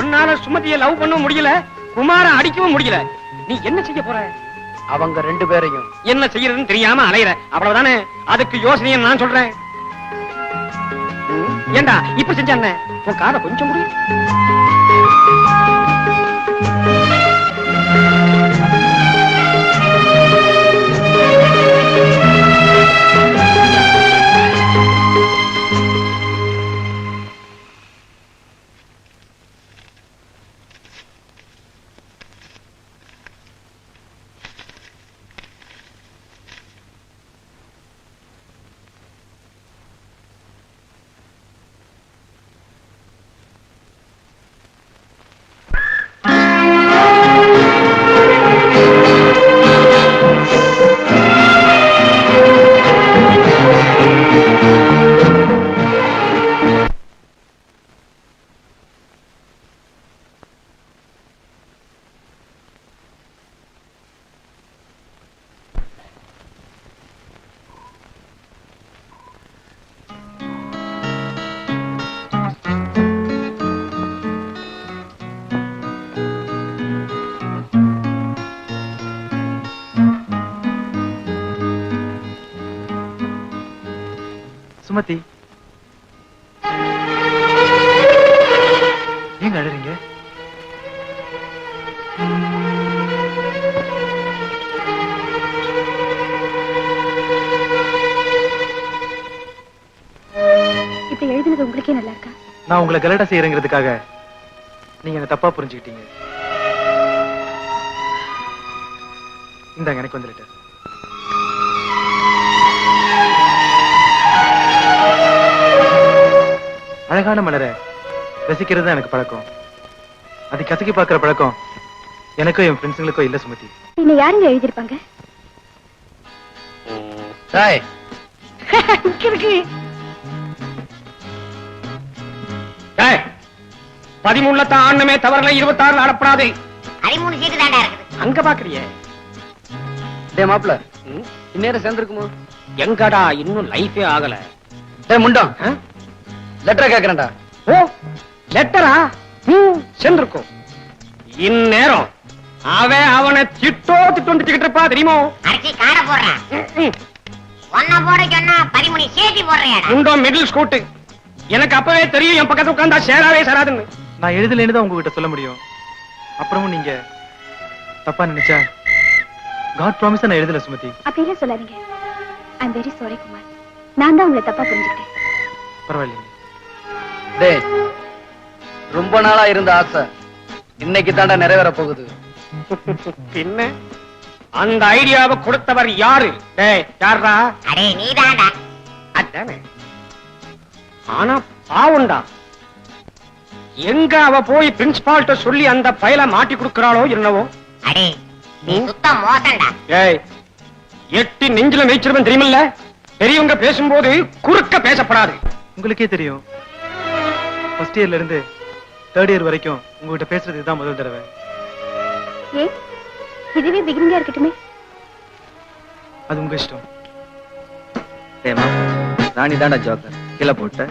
Speaker 6: உன்னால சுமதியை லவ் பண்ணவும் முடியல, குமார அடிக்கவும் முடியல. நீ என்ன செய்ய போற?
Speaker 1: அவங்க ரெண்டு பேரையும்
Speaker 6: என்ன செய்யறதுன்னு தெரியாம அலையற, அவ்வளவுதானே. அதுக்கு யோசனையை நான் சொல்றேன். ஏண்டா இப்ப செஞ்சாங்க? உன் காதை கொஞ்சம் முடியும்.
Speaker 5: சுமதி, ஏங்க அழறீங்க?
Speaker 4: இப்படி எழுதினது உங்களுக்கே நல்லா இருக்கா?
Speaker 5: நான் உங்களை கலடா செய்யறேங்கிறதுக்காக நீங்க என்ன தப்பா புரிஞ்சுக்கிட்டீங்க. இந்தாங்க எனக்கு வந்து லெட்டர். அழகான மலரை ரசிக்கிறது தான் எனக்கு பழக்கம். அது கசக்கி பாக்குற பழக்கம் எனக்கும் என் ஃப்ரெண்ட்ஸுங்களுக்கும் இல்ல சுமதி.
Speaker 4: இன்ன யாருங்க எழுதிருப்பாங்க?
Speaker 1: டேய்,
Speaker 6: 13 தான் ஆண்ணுமே தவறல, 26 ஆடப்படாது.
Speaker 3: 13 சீட்டு தாண்டா இருக்குது.
Speaker 6: அங்க பாக்குறியே.
Speaker 1: டேய் மாப்ள, இந்நேரம் சேர்ந்துருக்குமோ?
Speaker 6: எங்கடா இன்னும் லைஃபே ஆகல.
Speaker 1: டேய் முண்டம், லெட்டர் கேக்குறேன்டா.
Speaker 6: ஓ, லெட்டரா? சேர்ந்திருக்கும். இந்நேரம் அவனை திட்டு வந்துட்டு இருப்பா தெரியுமோ?
Speaker 3: அரைச்சி காடை போடுறான். ஒன்ன போட சொன்னா 13 சேர்த்தி போடுறியாடா?
Speaker 6: உண்டோ மிடில் ஸ்கூட்டு. எனக்கு அப்பவே தெரியும் என் பக்கத்து உட்கார்ந்தா சேராவே சேராதுன்னு.
Speaker 5: நான் எழுதலேன்னு தான் உங்ககிட்ட சொல்ல முடியும். அப்புறமும் நீங்க தப்பா நினைச்சா காட் ப்ராமிஸ் நான் எழுதல சுமதி.
Speaker 4: அப்படியே சொல்லாதீங்க. ஐ அம் வெரி சாரி குமார். நான் தான் உங்களை தப்பா புரிஞ்சுக்கிட்டேன்.
Speaker 5: பரவாயில்லைங்க.
Speaker 1: டேய், ரொம்ப நாளா இருந்த ஆசை இன்னைக்கு தாண்டா நிறைவேற போகுது.
Speaker 6: பின்ன அந்த ஐடியாவை கொடுத்தவர் யாரு? டேய் யாரா?
Speaker 3: அடே நீதான்டா.
Speaker 6: அதானே. ஆனா பாவுண்டா, எங்க அவ போய் பிரின்சிபால்ட்ட சொல்லி அந்த பயலை மாட்டி கொடுக்கறாளோ என்னவோ.
Speaker 3: அடே நீ சுத்தம் மோசம்டா.
Speaker 6: ஏய், 8 நெஞ்சில மேய்ச்சிருவன் தெரியுமில்ல? பெரியவங்க பேசும்போது குறுக்க பேசப்படாது.
Speaker 5: உங்களுக்கே தெரியும், ஃபர்ஸ்ட் இயர்ல இருந்து தேர்ட் இயர் வரைக்கும் உங்ககிட்ட பேசுறது இதுதான் முதல் தடவை.
Speaker 4: ஏ இதுவே பிகினிங்கா இருக்கட்டுமே.
Speaker 5: அது உங்க இஷ்டம்.
Speaker 8: ராணி தாண்டா ஜோக்கர் கீழே போட்ட.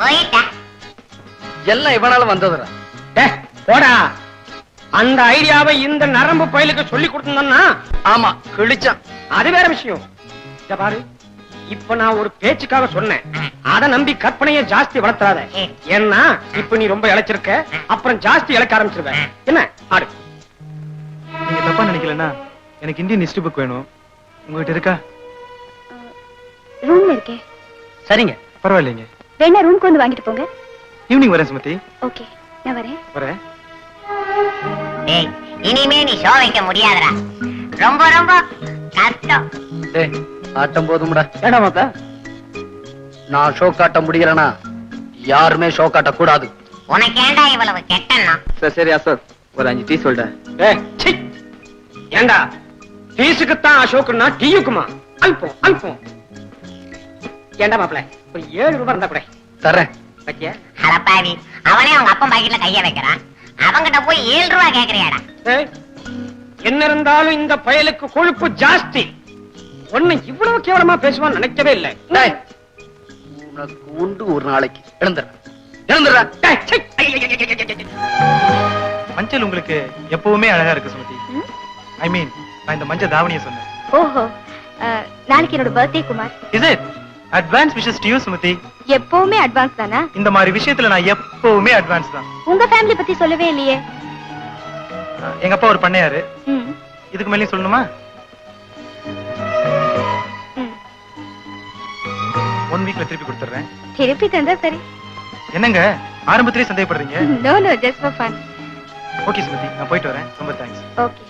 Speaker 3: போயிட்டா
Speaker 1: எல்லாம் இவனால வந்ததுடா.
Speaker 6: டேய், போடா. அந்த ஐடியாவை இந்த நரம்பு பயலுக்கு சொல்லி கொடுத்தா
Speaker 1: ஆமா கிழிச்சான்.
Speaker 6: அது வேற விஷயம். இத பாரு, இப்ப நான் ஒரு பேச்சுக்காக சொன்னேன். அத நம்பி கற்பனையை ஜாஸ்தி வளர்த்தாத. ஏன்னா இப்ப நீ ரொம்ப இழைச்சிருக்க, அப்புறம் ஜாஸ்தி இழக்க ஆரம்பிச்சிருவேன். என்ன ஆடு?
Speaker 5: நீங்க தப்பா நினைக்கலன்னா எனக்கு இந்தியன் ஹிஸ்டரி புக் வேணும். உங்ககிட்ட இருக்கா?
Speaker 4: ரூம்ல இருக்கே.
Speaker 2: சரிங்க.
Speaker 5: பரவாயில்லைங்க,
Speaker 4: வேணா ரூம்க்கு வந்து வாங்கிட்டு போங்க.
Speaker 5: ஈவினிங் வரேன் சுமதி.
Speaker 4: ஓகே, நான் வரேன்.
Speaker 5: வரேன்.
Speaker 3: டேய், இனிமே நீ ஷோ வைக்க முடியாதுடா. ரொம்ப ரொம்ப கஷ்டம்.
Speaker 1: டேய் ஆட்டம் போதும்டா.
Speaker 2: ஏடா மாப்ள,
Speaker 1: நான் ஷோ காட்ட முடியலனா யாருமே ஷோ காட்ட கூடாது.
Speaker 3: உனக்கு ஏண்டா இவ்வளவு கெட்டன்னா?
Speaker 8: சரி அசோக், ஒரு 5 டீ சொல்ற.
Speaker 6: ஏண்டா டீஸுக்குத்தான் அசோக்குன்னா டீயுக்குமா? அல்பம் அல்பம். ஏண்டா மாப்பிள, ஒரு 7 ரூபாய் இருந்தா கூட
Speaker 1: தரேன்.
Speaker 6: பத்தியா?
Speaker 3: அடப்பாவி, அவனே அவங்க அப்பன் பாக்கெட்ல கைய வைக்கிறான். அவங்கிட்ட போய் 7 ரூபாய் கேக்குறியாடா?
Speaker 6: ஏய், என்ன இருந்தாலும் இந்த பயலுக்கு கொழுப்பு ஜாஸ்தி. ஒண்ணு இவ்வளவு கேவலமா பேசுவான்னு நினைக்கவே இல்லை.
Speaker 1: டேய் உனக்கு உண்டு ஒரு நாளைக்கு. எழுந்துடுறா.
Speaker 6: டேய், சீ. ஐ, ஐ, ஐ, ஐ, ஐ, ஐ.
Speaker 5: மஞ்சள் உங்களுக்கு எப்பவுமே அழகா இருக்கு சுமதி. ஐ மீன், நான் இந்த மஞ்சள் தாவணியை சொன்னேன்.
Speaker 4: ஓஹோ, நாளைக்கு என்னோட birthday Kumar.
Speaker 5: Is it? Advance wishes to you Sumathi.
Speaker 4: எப்பவுமே அட்வான்ஸ் தானா?
Speaker 5: இந்த மாதிரி விஷயத்துல நான் எப்பவுமே அட்வான்ஸ் தான்.
Speaker 4: உங்க ஃபேமிலி பத்தி சொல்லவே இல்லையே.
Speaker 5: எங்க அப்பா ஒரு பண்ணையாரு.
Speaker 4: ம்,
Speaker 5: இதுக்கு மேலேயும் சொல்லணுமா?
Speaker 4: ம்.
Speaker 5: 1 வீக்ல திருப்பி கொடுத்துறேன்.
Speaker 4: திருப்பி தந்தா சரி.
Speaker 5: என்னங்க ஆரம்பத்திலேயே சந்தேகப்படுறீங்க?
Speaker 4: No no, just for fun.
Speaker 5: Okay Sumathi, நான் போயிட்டு வரேன். ரொம்ப தேங்க்ஸ்.
Speaker 4: ஓகே.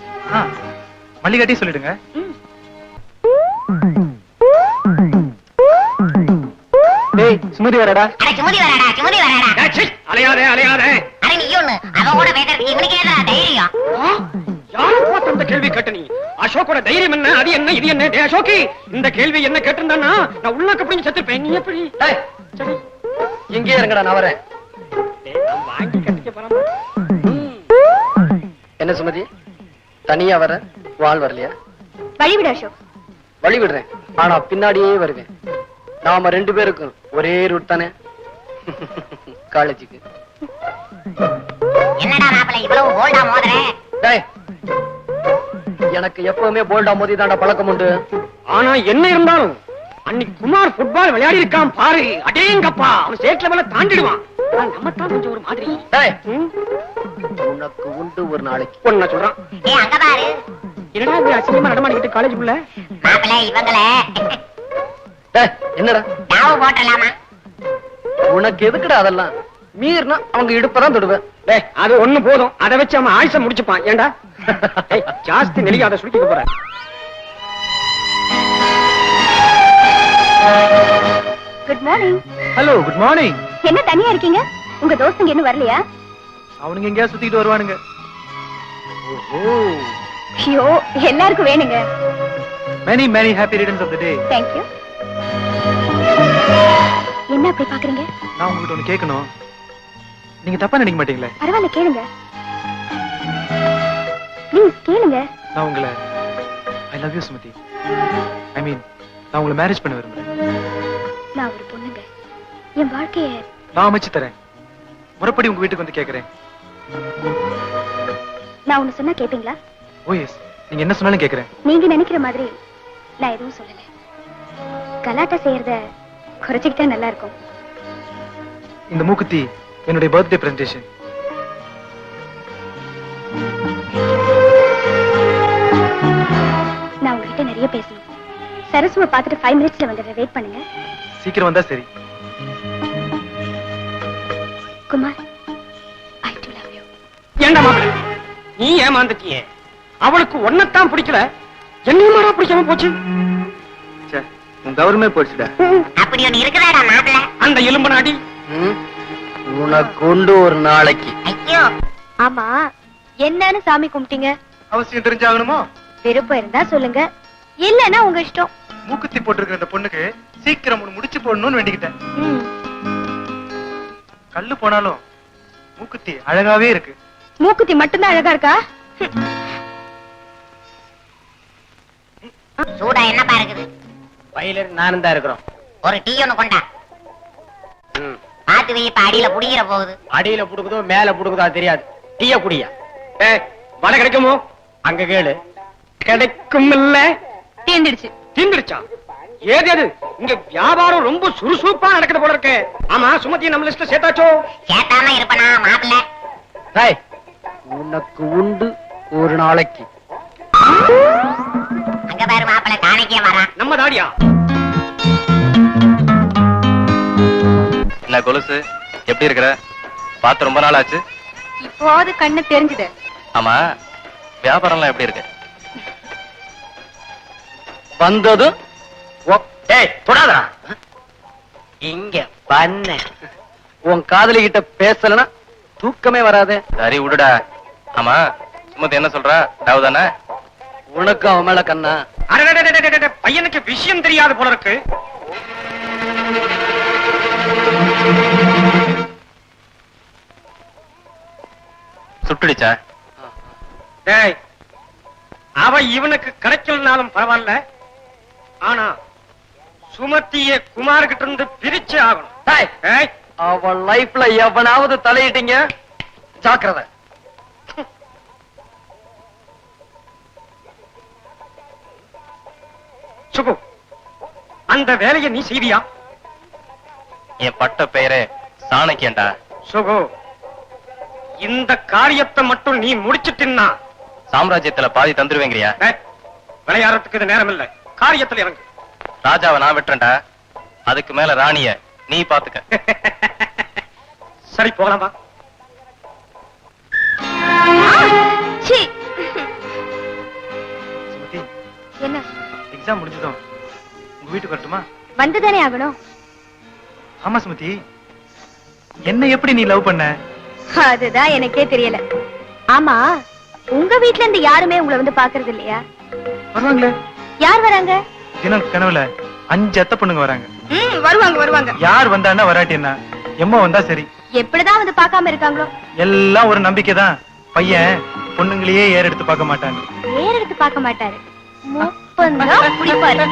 Speaker 5: மல்லிகாட்டி சொல்லிடுங்க.
Speaker 4: ம்.
Speaker 5: டேய் சுமதி வரடா.
Speaker 3: அட சுமதி வரடா, சுமதி வரடா.
Speaker 6: டேய், சீ. அலையாதே அலையாதே.
Speaker 3: அட நீ ஒண்ணு அவன் கூட பேசுறதுக்கு இவனுக்கு ஏதா தைரியம்?
Speaker 6: யாரு பார்த்து அந்த கேள்வி கேட்ட நீ? அசோக்கோட தைரியம் என்ன, அது என்ன, இது என்ன? டேய் அசோகி, இந்த கேள்வி என்ன கேட்டிருந்தானா நான் உள்ளாக்க பிடிங்க செத்துப்பேன். நீ எப்படி?
Speaker 1: டேய்
Speaker 6: சரி,
Speaker 1: இங்கே இருங்கடா, நான் வரேன்.
Speaker 6: டேய், நான் வாங்கி கட்டிக்க போறேன்.
Speaker 1: என்ன சுமதி தனியா வர? வாள் வரலையா?
Speaker 4: வழிவிடு அசோக்.
Speaker 1: வழி விடுறேன், ஆனா பின்னாடியே வருவேன். நாம 2 பேருக்கும் ஒரே ரூட் தானே, காலேஜுக்கு.
Speaker 3: என்னடா மாப்பிள இவ்வளவு போல்டா மோதுற?
Speaker 1: டேய் எனக்கு எப்பவுமே போல்டா மோதி தாண்டா பழக்கம் உண்டு.
Speaker 6: ஆனா என்ன இருந்தாலும் அன்னைக்கு குமார் ஃபுட்பால் விளையாடி இருக்கான் பாரு. அடேங்கப்பா, அவன் ஸ்டேட் லெவல்ல தாண்டிடுவான். நம்ம தான் கொஞ்சம் ஒரு மாதிரி.
Speaker 1: டேய் உனக்கு உண்டு ஒரு நாளைக்கு.
Speaker 6: ஒண்ணு சொல்றான்.
Speaker 3: ஏய் அங்க பாரு.
Speaker 6: என்னடா இப்படி அசிங்கமா நடமாடிக்கிட்டு காலேஜுக்குள்ள?
Speaker 3: மாப்பிள இவங்கள
Speaker 1: டேய் என்னடா
Speaker 3: டாவு போட்டலாமா?
Speaker 1: உனக்கு எதுக்குடா அதெல்லாம்? மீறினா அவங்க இடுப்பதான் தொடுவேன்.
Speaker 6: டேய், அது ஒண்ணு போதும். அதை வச்சு அவன் ஆயுச முடிச்சுப்பான். ஏண்டா டேய், ஜாஸ்தி நெளிக்க அதை சுருக்கிக்க போற.
Speaker 4: Good morning.
Speaker 5: Hello, good morning.
Speaker 4: என்ன தனியா இருக்கீங்க? உங்க தோஸ்துங்க இன்னும் வரலையா?
Speaker 5: அவனுங்க எங்கேயா சுத்திட்டு வருவானுங்க.
Speaker 4: ஐயோ, எல்லாருக்கும் வேணுங்க.
Speaker 5: Many many happy returns of the day.
Speaker 4: Thank you. என்ன அப்படி பாக்குறீங்க?
Speaker 5: நான் உங்ககிட்ட ஒண்ணு கேட்கணும். நீங்க தப்பா நினைக்க மாட்டீங்களே?
Speaker 4: பரவாயில்ல, கேளுங்க. ப்ளீஸ் கேளுங்க.
Speaker 5: நான் உங்களை ஐ லவ் யூ சுமதி. ஐ மீன், நான் உங்களை மேரேஜ் பண்ண விரும்புறேன்.
Speaker 4: நான் ஒரு பொண்ணுங்க. என் வாழ்க்கைய
Speaker 5: நான் அமைச்சு தரேன். முறைப்படி உங்க வீட்டுக்கு வந்து கேட்கறேன்.
Speaker 4: நான் ஒண்ணு சொன்னா கேப்பீங்களா?
Speaker 5: ஓ எஸ், நீங்க என்ன சொன்னாலும் கேட்கறேன்.
Speaker 4: நீங்க நினைக்கிற மாதிரி நான் எதுவும் சொல்லல. கலாட்டா செய்யறத குறைச்சிக்கிட்டா நல்லா இருக்கும்.
Speaker 5: இந்த மூக்குத்தி என்னுடைய பர்த்டே பிரசன்டேஷன்.
Speaker 4: நான் உங்ககிட்ட நிறைய பேசணும். சரசுவை பார்த்துட்டு 5 மினிட்ஸ்ல வந்து வெயிட் பண்ணுங்க.
Speaker 5: சீக்கிரம் வந்தா சரி.
Speaker 4: குமார், ஐ டு லவ் யூ.
Speaker 6: ஏண்டா மாப்பிள, நீ ஏமாந்துட்டியே. அவளுக்கு ஒன்னத்தான் பிடிக்கல, என்னையுமாடா பிடிக்காம போச்சு.
Speaker 8: உன் கவர்மே போச்சுடா.
Speaker 3: அப்படி ஒண்ணு இருக்குதாடா மாப்பிள?
Speaker 6: அந்த எலும்பு நாடி.
Speaker 1: உனக்கு உண்டு ஒரு நாளைக்கு.
Speaker 3: ஐயோ,
Speaker 4: ஆமா, என்னன்னு சாமி கும்பிட்டீங்க?
Speaker 5: அவசியம் தெரிஞ்சாகணுமோ?
Speaker 4: விருப்பம் இருந்தா சொல்லுங்க, இல்லன்னா உங்க இஷ்டம்.
Speaker 5: மூக்குத்தி போட்டிருக்கிற இந்த பொண்ணுக்கு சீக்கிரம் ஒண்ணு முடிச்சு போடணும்னு வேண்டிக்கிட்டேன். கல்லு போனாலும் மூக்குத்தி அழகாவே இருக்கு.
Speaker 4: மூக்குத்தி மட்டும்தான் அழகா இருக்கா?
Speaker 3: சூடா என்னப்பா இருக்குது?
Speaker 6: வயலர் நானும் தான் இருக்கிறோம்.
Speaker 3: ஒரு டீ ஒண்ணு கொண்டா. பாத்து வை, இப்ப அடியில புடிக்கிற போகுது.
Speaker 6: அடியில புடுக்குதோ மேல புடுக்குதோ தெரியாது. டீய குடியா. வடை கிடைக்குமோ? அங்க கேளு. கிடைக்கும் இல்ல?
Speaker 4: தீந்துடுச்சு.
Speaker 6: தீந்துடுச்சா? ஏது அது? இங்க வியாபாரம் ரொம்ப சுறுசுறுப்பா நடக்குது போல இருக்கு. ஆமா, சுமதி நம்ம லிஸ்ட்ல சேர்த்தாச்சோ?
Speaker 3: கேட்டாம இருப்பனா மாப்பிள்ள?
Speaker 1: உனக்கு உண்டு ஒரு நாளைக்கு.
Speaker 3: அங்க பாரு மாப்பிள்ள தானக்கே வரான்.
Speaker 6: நம்ம தாடியா?
Speaker 10: என்ன கொலுசு, எப்படி இருக்கிற? பார்த்து ரொம்ப நாள் ஆச்சு.
Speaker 4: இப்போது கண்ணு தெரிஞ்சுது.
Speaker 10: ஆமா, வியாபாரம்லாம் எப்படி இருக்கு?
Speaker 1: வந்ததும்
Speaker 6: தொடாதா இங்க பண்ண.
Speaker 1: உன் காதலி கிட்ட பேசலனா தூக்கமே வராதே.
Speaker 10: சரி விடுடா. ஆமா, சுமதி என்ன சொல்றா? தாவுதானே?
Speaker 1: உனக்கு அவன் மேல கண்ணா?
Speaker 6: பையனுக்கு விஷயம் தெரியாது போல இருக்கு.
Speaker 10: சுட்டுடுச்சா?
Speaker 6: அவ இவனுக்கு கிடைக்கலனாலும் பரவாயில்ல. ஆனா சுமத்திய குமார் கிட்ட இருந்து பிரிச்சு ஆகணும்.
Speaker 1: அவன் லைஃப்ல எவனாவது தலையிட்டீங்க ஜாக்கிரதை.
Speaker 6: சுகு, அந்த வேலையை நீ செய்வியா?
Speaker 10: என் பட்ட பெயரே சாணக்கியன்டா.
Speaker 6: சுகு, இந்த காரியத்தை மட்டும் நீ முடிச்சிட்டின்னா
Speaker 10: சாம்ராஜ்யத்துல பாதி தந்துருவேங்கிறியா?
Speaker 6: விளையாடுறதுக்கு இது நேரம் இல்ல. காரியத்துல இறங்கு.
Speaker 10: ராஜாவை நான் வெட்டுறேன்டா. அதுக்கு மேல ராணிய நீ பாத்துக்க.
Speaker 6: சரி, போகலாமா?
Speaker 5: சுமதி,
Speaker 4: என்ன
Speaker 5: எக்ஸாம் முடிஞ்சதும் உங்க வீட்டுக்கு வரட்டுமா?
Speaker 4: வந்துதானே ஆகணும்.
Speaker 5: ஆமா சுமதி, என்ன எப்படி நீ லவ் பண்ண?
Speaker 4: அதுதான் எனக்கே தெரியல. ஆமா, உங்க வீட்ல இருந்து யாருமே உங்களை வந்து பாக்குறது இல்லையா?
Speaker 5: வருவாங்களே.
Speaker 4: யார் வராங்க?
Speaker 5: தினம் கனவுல 5 அத்தை பொண்ணுங்க வராங்க.
Speaker 4: வருவாங்க வருவாங்க.
Speaker 5: யார் வந்தான்னா வராட்டி என்ன, எம்மா வந்தா சரி.
Speaker 4: எப்படிதான் வந்து பார்க்காம இருக்காங்களோ?
Speaker 5: எல்லாம் ஒரு நம்பிக்கை தான். பையன் பொண்ணுங்களையே ஏற எடுத்து பார்க்க மாட்டான்.
Speaker 4: ஏற எடுத்து பார்க்க மாட்டாரு, முப்பந்தான் பிடிப்பாரு.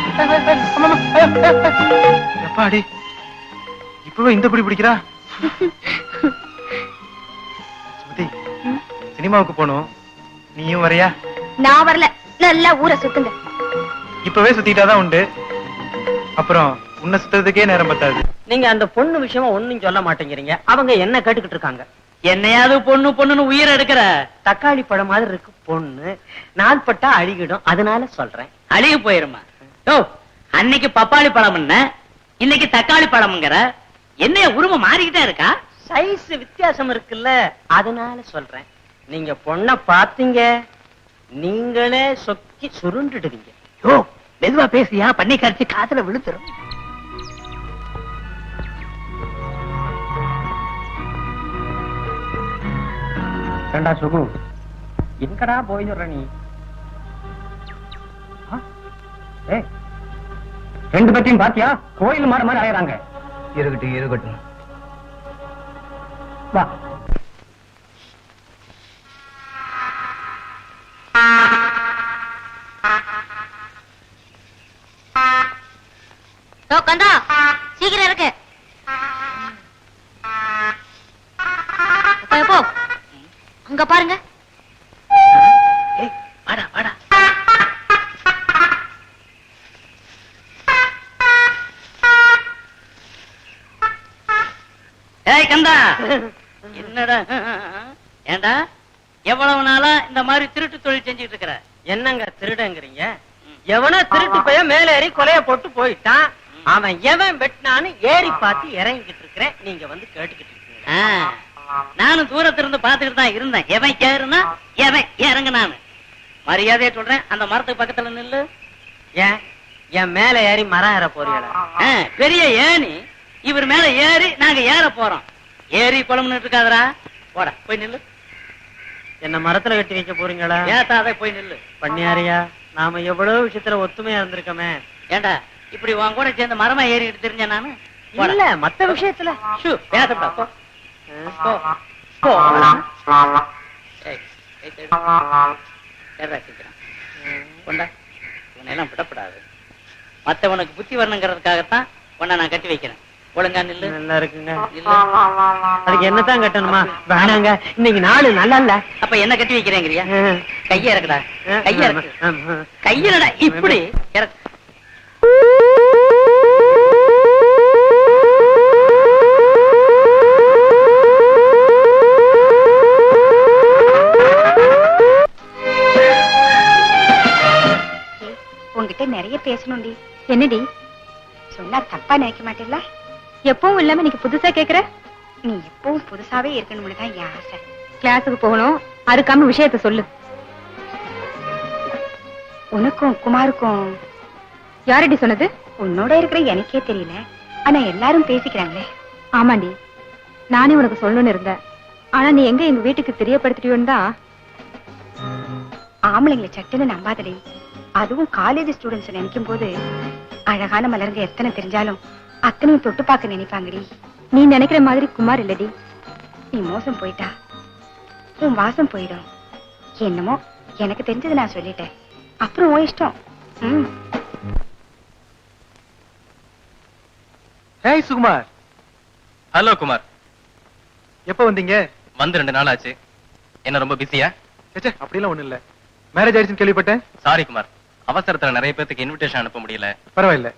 Speaker 5: எப்பாடி இப்பவே இந்த பிடி பிடிக்கிறா? சுமதி, சினிமாவுக்கு போகணும், நீயும் வரையா?
Speaker 4: நான் வரல, நல்லா ஊரை சுத்துங்க.
Speaker 5: இப்பவே சுத்திட்டாதான் உண்டு, அப்புறம் உன்னை சுத்துறதுக்கே நேரம் பத்தாது.
Speaker 7: நீங்க அந்த பொண்ணு விஷயமா ஒண்ணும் சொல்ல மாட்டேங்கிறீங்க. அவங்க என்ன கேட்டுக்கிட்டு இருக்காங்க. என்னையாவது பொண்ணு பொண்ணுன்னு உயிர் எடுக்கிற தக்காளி பழம் மாதிரி இருக்கு பொண்ணு. நாள் பட்டா அழுகிடும், அதனால சொல்றேன். அழுகி போயிருமா? ஓ, அன்னைக்கு பப்பாளி பழம், இன்னைக்கு தக்காளி பழம்ங்கிற. என்ன உருவம் மாறிக்கிட்டே இருக்கா? சைஸ் வித்தியாசம் இருக்குல்ல, அதனால சொல்றேன். நீங்க பொண்ண பாத்தீங்க, நீங்களே சொக்கி சுருண்டுடுவீங்க. யோ, மெதுவா பேசியா, பண்ணி கரைச்சி காத்துல விழுத்துரும்.
Speaker 6: ஏண்டா சுகு, எங்கடா போயிடுற நீ? ரெண்டு பேத்தையும் பாத்தியா? கோயில் மாற மாதிரி ஆயிராங்க.
Speaker 8: இருக்கட்டும் இருக்கட்டும்.
Speaker 6: வா.
Speaker 3: கந்தா, சீக்கிரம் இருக்கு. போ, அங்க பாருங்க.
Speaker 7: வாடா வாடா. ஏய் கந்தா, என்னடா? ஏண்டா, எவ்வளவு நாளா இந்த மாதிரி திருட்டு தொழில் செஞ்சுட்டு இருக்கிற?
Speaker 6: என்னங்க திருடங்கிறீங்க? எவனோ திருட்டு போய் மேல ஏறி கொலைய போட்டு போயிட்டான். அவன் எவன் வெட்டினான்னு ஏறி பார்த்து இறங்கிட்டு இருக்கிறேன். நீங்க வந்து கேட்டுக்கிட்டு இருக்கீங்க.
Speaker 7: நானும் தூரத்துல இருந்து பாத்துக்கிட்டு தான் இருந்தேன். எவன் ஏறுனா எவன் இறங்குனான்னு. மரியாதையா சொல்றேன், அந்த மரத்துக்கு பக்கத்துல நில்லு.
Speaker 6: ஏன் என் மேல ஏறி மரம் ஏற போறீங்களா?
Speaker 7: பெரிய ஏணி, இவர் மேல ஏறி நாங்க ஏற போறோம். ஏறி குழம்புன்னு இருக்காதரா, போட போய் நில்லு.
Speaker 6: என்ன மரத்துல கட்டி வைக்க போறீங்களா?
Speaker 7: ஏத்தாத போய் நில்லு.
Speaker 6: பண்ணியாரியா, நாம எவ்வளவு விஷயத்துல ஒத்துமையா இருந்திருக்கோமே.
Speaker 7: ஏண்டா இப்படி உன் கூட சேர்ந்து மரமா ஏறிட்டு தெரிஞ்ச நானு
Speaker 3: இல்ல மத்த விஷயத்துல
Speaker 7: பேசப்படா போ போ போடா. ஏய், ஏய், தேடு. தேடுறா சீக்கிரம். கொண்டா இவனையெல்லாம் விடப்படாது. மத்தவனுக்கு புத்தி வரணுங்கிறதுக்காகத்தான் உன்னை நான் கட்டி வைக்கிறேன். ஒழுங்கா நில்லு.
Speaker 3: நல்லா இருக்குங்க.
Speaker 7: நில்லு.
Speaker 3: அதுக்கு என்னதான் கட்டணுமா? வேணாங்க, இன்னைக்கு நாள் நல்லா இல்ல.
Speaker 7: அப்ப என்ன கட்டி வைக்கிறேங்கிறியா? கைய இறக்குடா, கைய இறக்கு. கையிலடா இப்படி இறக்கு.
Speaker 4: உங்ககிட்ட நிறைய பேசணும்டி. என்னடி சொன்னா தப்பா நினைக்க மாட்டேல்ல? எப்பவும் இல்லாம இன்னைக்கு புதுசா கேக்குற? நீ எப்பவும் புதுசாவே இருக்கணும்னு தான் என் ஆசை. கிளாஸுக்கு போகணும், அதுக்காம விஷயத்த சொல்லு. உனக்கும் குமாருக்கும் யாரடி சொன்னது? உன்னோட இருக்கிற எனக்கே தெரியல, ஆனா எல்லாரும் பேசிக்கிறாங்களே. ஆமாண்டி, நானே உனக்கு சொல்லணும்னு இருந்தேன். ஆனா நீ எங்க எங்க வீட்டுக்கு தெரியப்படுத்திட்டியோன்னு தான். ஆம்பளைங்களை சட்டுன்னு நம்பாதடி. அதுவும் காலேஜ் ஸ்டூடெண்ட்ஸ் நினைக்கும் போது அழகான மலருங்க எத்தனை தெரிஞ்சாலும் அத்தனையும் தொட்டு பார்க்க நினைப்பாங்கடி. நீ நினைக்கிற மாதிரி குமார் இல்லடி. நீ மோசம் போயிட்டா உன் வாசம் போயிடும். என்னமோ எனக்கு தெரிஞ்சது நான் சொல்லிட்டேன், அப்புறம் உன் இஷ்டம்.
Speaker 5: ஹேய் சுகுமார்.
Speaker 10: ஹலோ குமார்.
Speaker 5: எப்ப வந்தீங்க?
Speaker 10: வந்து 2 நாள் ஆச்சு. என்ன ரொம்ப பிஸியா?
Speaker 5: சேச்சே, அப்படிலாம் ஒண்ணும் இல்ல. மேரேஜ் ஆயிடுச்சுன்னு கேள்விப்பட்டேன்.
Speaker 10: சாரி குமார், அவசரத்துல நிறைய பேருக்கு இன்விடேஷன் அனுப்ப முடியல.
Speaker 5: பரவாயில்ல,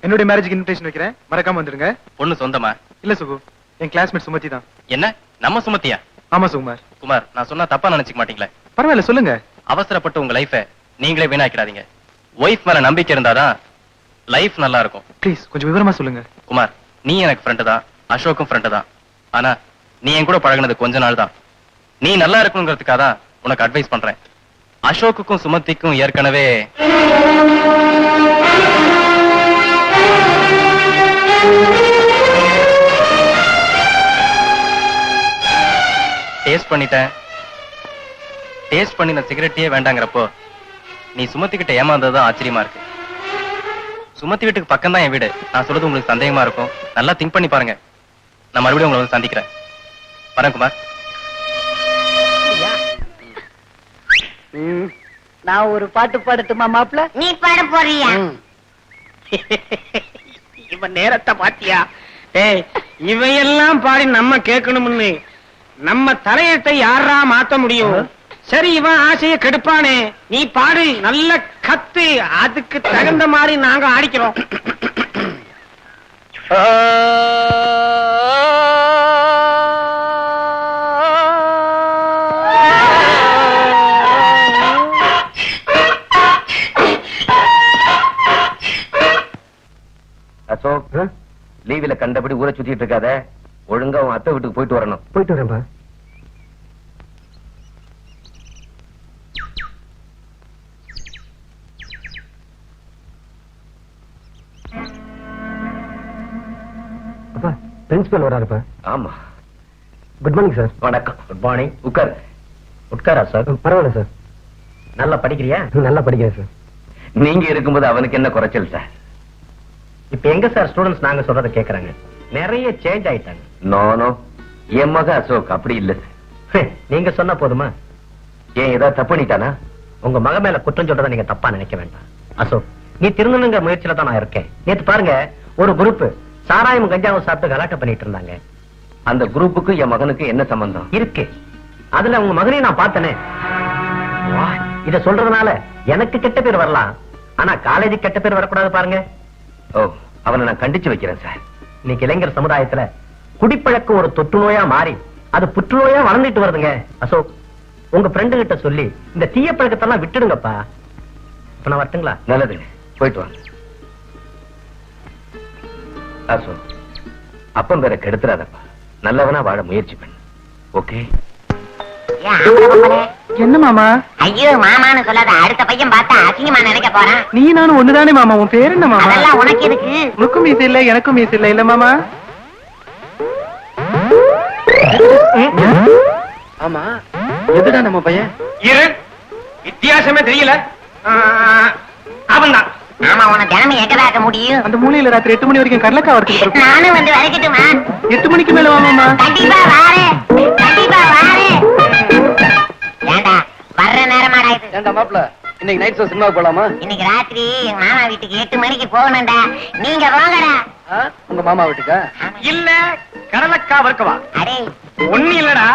Speaker 5: என்னுடைய மேரேஜுக்கு இன்விடேஷன் வைக்கிறேன், மறக்காம வந்துருங்க.
Speaker 10: பொண்ணு சொந்தமா?
Speaker 5: இல்ல சுகு, என் கிளாஸ்மேட் சுமதி தான்.
Speaker 10: என்ன, நம்ம சுமத்தியா?
Speaker 5: ஆமா சுகுமார்.
Speaker 10: குமார், நான் சொன்னா தப்பா நினைச்சுக்க மாட்டீங்களே?
Speaker 5: பரவாயில்ல, சொல்லுங்க.
Speaker 10: அவசரப்பட்டு உங்க லைஃபை நீங்களே வீணாக்கிடாதீங்க. ஒய்ஃப் மேல நம்பிக்கை இருந்தாதான் லைஃப் நல்லா இருக்கும்.
Speaker 5: ப்ளீஸ் கொஞ்சம் விவரமா சொல்லுங்க.
Speaker 10: குமார், நீ எனக்கு ஃப்ரெண்டு தான், அசோக்கும் ஃப்ரெண்டு தான். ஆனா நீ என் கூட பழகுனது கொஞ்ச நாள் தான். நீ நல்லா இருக்கணுங்கிறதுக்காக தான் உனக்கு அட்வைஸ் பண்றேன். அசோக்குக்கும் சுமதிக்கும் ஏற்கனவே டேஸ்ட் பண்ணிட்டேன். டேஸ்ட் பண்ணின சிகரெட்டே வேண்டாங்கிறப்போ நீ சுமதி கிட்ட ஏமாந்ததுதான் ஆச்சரியமா இருக்கு. சுமதி வீட்டுக்கு பக்கம் தான் என் வீடு. நான் சொல்றது உங்களுக்கு சந்தேகமா இருக்கும், நல்லா திங்க் பண்ணி பாருங்க. நான் மறுபடியும் உங்களை வந்து சந்திக்கிறேன். வரேன் குமார்.
Speaker 7: நான் ஒரு பாட்டு பாடட்டுமா மாப்ள?
Speaker 3: நீ பாட போறியா?
Speaker 6: இவன் நேரத்தை பாத்தியா? ஏய், இவையெல்லாம் பாடி நம்ம கேட்கணும்னு நம்ம தலையத்தை யாரா மாத்த முடியும்? சரி, இவன் ஆசைய கெடுப்பானே, நீ பாடு, நல்ல கத்து, அதுக்கு தகுந்த மாதிரி நாங்க ஆடிக்கிறோம்.
Speaker 9: அசோக், லீவில கண்டபடி ஊரை சுத்திட்டு இருக்காத. ஒழுங்கா உன் அத்தை வீட்டுக்கு போயிட்டு வரணும்.
Speaker 8: போயிட்டு வரேன்பா. அப்பா, பிரின்சிபல் வராருப்பா.
Speaker 9: ஆமா.
Speaker 8: Good morning sir.
Speaker 9: வணக்கம். Good morning. உட்கார்.
Speaker 8: உட்காரா சார்? பரவாயில்ல சார்.
Speaker 9: நல்லா படிக்கிறியா?
Speaker 8: நல்லா படிக்கிறேன் சார்.
Speaker 9: நீங்க இருக்கும்போது அவனுக்கு என்ன குறைச்சல் சார்?
Speaker 8: இப்ப எங்க சார் ஸ்டூடெண்ட்ஸ் நாங்க சொல்றதை கேக்குறாங்க? நிறைய சேஞ்ச் ஆயிட்டாங்க.
Speaker 9: நோ, என் மக அசோக் அப்படி இல்ல.
Speaker 8: நீங்க சொன்னா போதுமா?
Speaker 9: ஏன் ஏதாவது தப்பு பண்ணிட்டானா?
Speaker 8: உங்க மக மேல குற்றம் சொல்றதை நீங்க தப்பா நினைக்க வேண்டாம். அசோக், நீ திருந்தணுங்கிற முயற்சியில தான் நான் இருக்கேன். நேத்து பாருங்க, ஒரு குரூப் சாராயம் கஞ்சாவும் சாப்பிட்டு கலாட்டம் பண்ணிட்டு இருந்தாங்க.
Speaker 9: அந்த குரூப்புக்கு என் மகனுக்கு என்ன சம்பந்தம்
Speaker 8: இருக்கு? அதுல உங்க மகனையும் நான் பார்த்தனே. இத சொல்றதுனால எனக்கு கெட்ட பேர் வரலாம், ஆனா காலேஜுக்கு கெட்ட பேர் வரக்கூடாது பாருங்க.
Speaker 9: ஓ, அவனை நான் கண்டிச்சு வைக்கிறேன் சார்.
Speaker 8: இன்னைக்கு இளைஞர் சமுதாயத்துல குடிப்பழக்கம் ஒரு தொற்று நோயா மாறி அது புற்றுநோயா வளர்ந்துட்டு வருதுங்க. அசோக், உங்க ஃப்ரெண்டு கிட்ட சொல்லி இந்த தீய பழக்கத்தெல்லாம் விட்டுடுங்கப்பா. இப்ப நான் வரட்டுங்களா?
Speaker 9: நல்லது, போயிட்டு வாங்க. அசோக், அப்பம் பேரை கெடுத்துறாதப்பா. நல்லவனா வாழ முயற்சி பண்ணு. ஓகே?
Speaker 5: என்ன மாமா?
Speaker 3: ஐயோ மாமான்னு சொல்லாத, அடுத்த பையன் பார்த்தா அசிங்கமா நினைக்க போறான்.
Speaker 5: நீ நானும் ஒண்ணுதானே மாமா. உன் பேர் என்ன மாமா?
Speaker 3: அதெல்லாம் உனக்கு இருக்கு.
Speaker 5: உனக்கும் மீசை இல்ல, எனக்கும் மீசை இல்ல. இல்ல மாமா?
Speaker 1: ஆமா, எதுடா நம்ம பையன்?
Speaker 6: இரு, வித்தியாசமே தெரியல. அவன்தான்.
Speaker 3: ஆமா உன தினமும் எங்க பார்க்க முடியும்?
Speaker 5: அந்த மூலையில ராத்திரி 8 மணி வரைக்கும் கடலக்கா வறுத்து
Speaker 3: நானும் வந்து வரைக்கட்டுமா?
Speaker 5: 8 மணிக்கு மேல வாமாமா.
Speaker 3: கண்டிப்பா வாரேன், கண்டிப்பா வாரேன். ஏண்டா வர்ற நேரமாடா இது?
Speaker 1: ஏண்டா மாப்பிள, இன்னைக்கு நைட் ஷோ சினிமாவுக்கு போலாமா?
Speaker 3: இன்னைக்கு ராத்திரி எங்க மாமா வீட்டுக்கு 8 மணிக்கு போகணும்டா. நீங்க போங்கடா.
Speaker 1: உங்க மாமா வீட்டுக்கா?
Speaker 6: இல்ல கடலக்கா வறுக்கவா?
Speaker 3: அடே
Speaker 6: ஒண்ணு இல்லடா,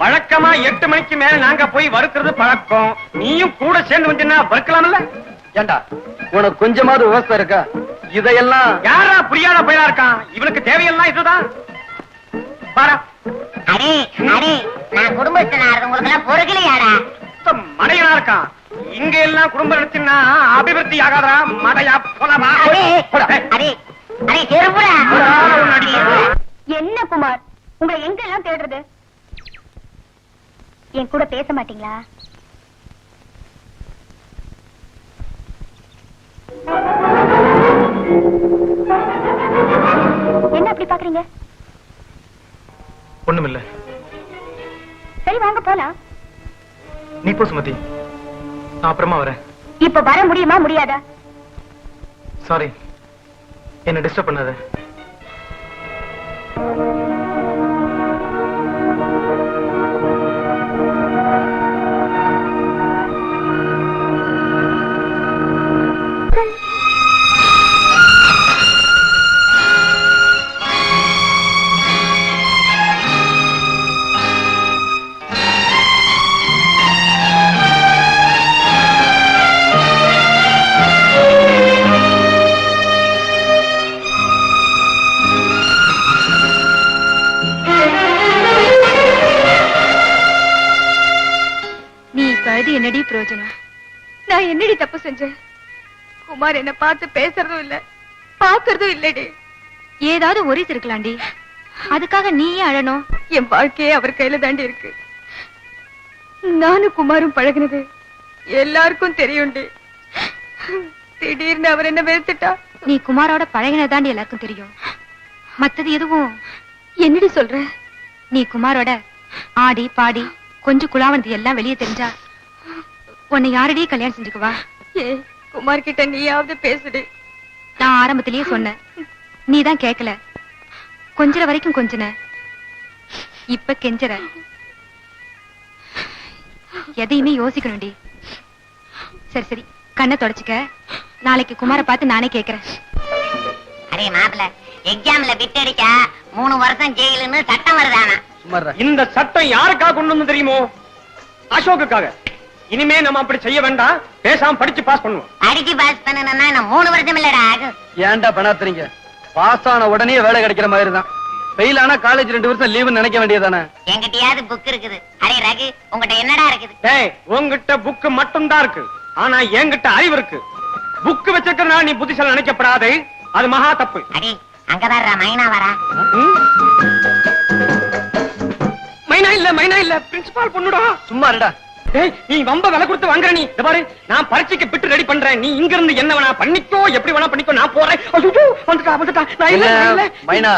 Speaker 6: வழக்கமா 8 மணிக்கு மேல நாங்க போய் வறுக்கிறது பழக்கம். நீயும் கூட சேர்ந்து வந்தீங்கன்னா வறுக்கலாம்ல?
Speaker 1: ஏண்டா உனக்கு கொஞ்சமாவது விவசாயம் இருக்கா? இதையெல்லாம்
Speaker 6: யாரா புரியாத பையனா இருக்கான்? இவனுக்கு தேவையெல்லாம் இதுதான். பாரா
Speaker 3: அடே அடே, நான் குடும்பத்தினார் உங்களுக்கு எல்லாம் பொறுக்கலையாடா?
Speaker 6: மடையனா இருக்கான். இங்க எல்லாம் குடும்பம் நடத்தினா அபிவிருத்தி ஆகாதா? மடையா போலமா?
Speaker 3: அடே அடே அடே செருப்புடா.
Speaker 4: என்ன குமார், உங்களை எங்க எல்லாம் தேடுறது? என் கூட பேச மாட்டீங்களா? என்ன அப்படி பாக்குறீங்க?
Speaker 5: ஒண்ணுமில்ல.
Speaker 4: சரி வாங்க போலாம்.
Speaker 5: நீ போ சுமதி, நான் அப்புறமா வரேன்.
Speaker 4: இப்ப வர முடியுமா முடியாதா?
Speaker 5: சாரி, என்ன டிஸ்டர்ப் பண்ணாத.
Speaker 4: என்னடி பிரயோஜனம்? நான் என்னடி தப்பு செஞ்சேன்? குமார் என்ன பார்த்து பேசுறதும் இல்ல, பாக்குறதும் இல்லடி. ஏதாவது ஒரே இருக்கலாம்டி, அதுக்காக நீயே அழணும்? என் வாழ்க்கையே அவர் கையில தாண்டி இருக்கு. நானும் குமாரும் பழகினது எல்லாருக்கும் தெரியும்டி. திடீர்னு அவர் என்ன வெறுத்துட்டா. நீ குமாரோட பழகினதாண்டி எல்லாருக்கும் தெரியும். மத்தது எதுவும் என்னடி சொல்ற? நீ குமாரோட ஆடி பாடி கொஞ்சம் குழாவனது எல்லாம் வெளியே தெரிஞ்சா உன்னை யாரடி கல்யாணம் செஞ்சுக்குவா? குமார் கிட்ட நீயாவது பேசுடி. நான் ஆரம்பத்திலேயே சொன்னேன், நீதான் கேட்கல. கொஞ்சற வரைக்கும் கொஞ்சன, இப்ப கெஞ்சற. எதையுமே யோசிக்கணும்டி. சரி சரி, கண்ணை தொடச்சுக்க. நாளைக்கு குமார பார்த்து நானே கேக்குறேன்.
Speaker 3: அரே மாப்பிள்ள, எக்ஸாம்ல பிட் அடிச்சா 3 வருஷம் ஜெயிலுன்னு சட்டம் வருதானா?
Speaker 6: இந்த சட்டம் யாருக்காக கொண்டு வந்து தெரியுமோ? அசோக்குக்காக. இனிமே நம்ம அப்படி செய்ய வேண்டாம், பேசாம படிச்சு பாஸ் பண்ணுவோம்.
Speaker 3: படிச்சு பாஸ் பண்ணணும்னா நான் 3 வருஷம் இல்லடா ஆகும்.
Speaker 1: ஏன்டா பண்ணாதீங்க? பாஸ் ஆன உடனே வேலை கிடைக்கிற மாதிரி தான். ஃபெயில் ஆனா காலேஜ் 2 வருஷம் லீவு நினைக்க வேண்டியதானே?
Speaker 3: என்கிட்டயாவது புக் இருக்குது. அரே ரகு, உங்ககிட்ட என்னடா இருக்குது?
Speaker 6: டேய், உன்கிட்ட புக் மட்டும் தான் இருக்கு, ஆனா என்கிட்ட அறிவு இருக்கு. புக் வச்சிருக்கிறதுனால நீ புத்திசாலி நினைக்கப்படாது, அது மகா தப்பு.
Speaker 3: அடே அங்கதான் மைனா வரா.
Speaker 6: மைனா இல்ல பிரின்சிபால் பொண்ணுடா.
Speaker 1: சும்மா இருடா.
Speaker 6: டேய், நீ வம்ப விலை கொடுத்து வாங்குற. நீ இத பாரு, நான் பரீட்சைக்கு பிட்டு ரெடி பண்றேன். நீ இங்க இருந்து என்ன வேணா பண்ணிக்கோ, எப்படி வேணா பண்ணிக்கோ, நான் போறேன். ஐயோ வந்துட்டா. நான் இல்ல.
Speaker 1: மைனா,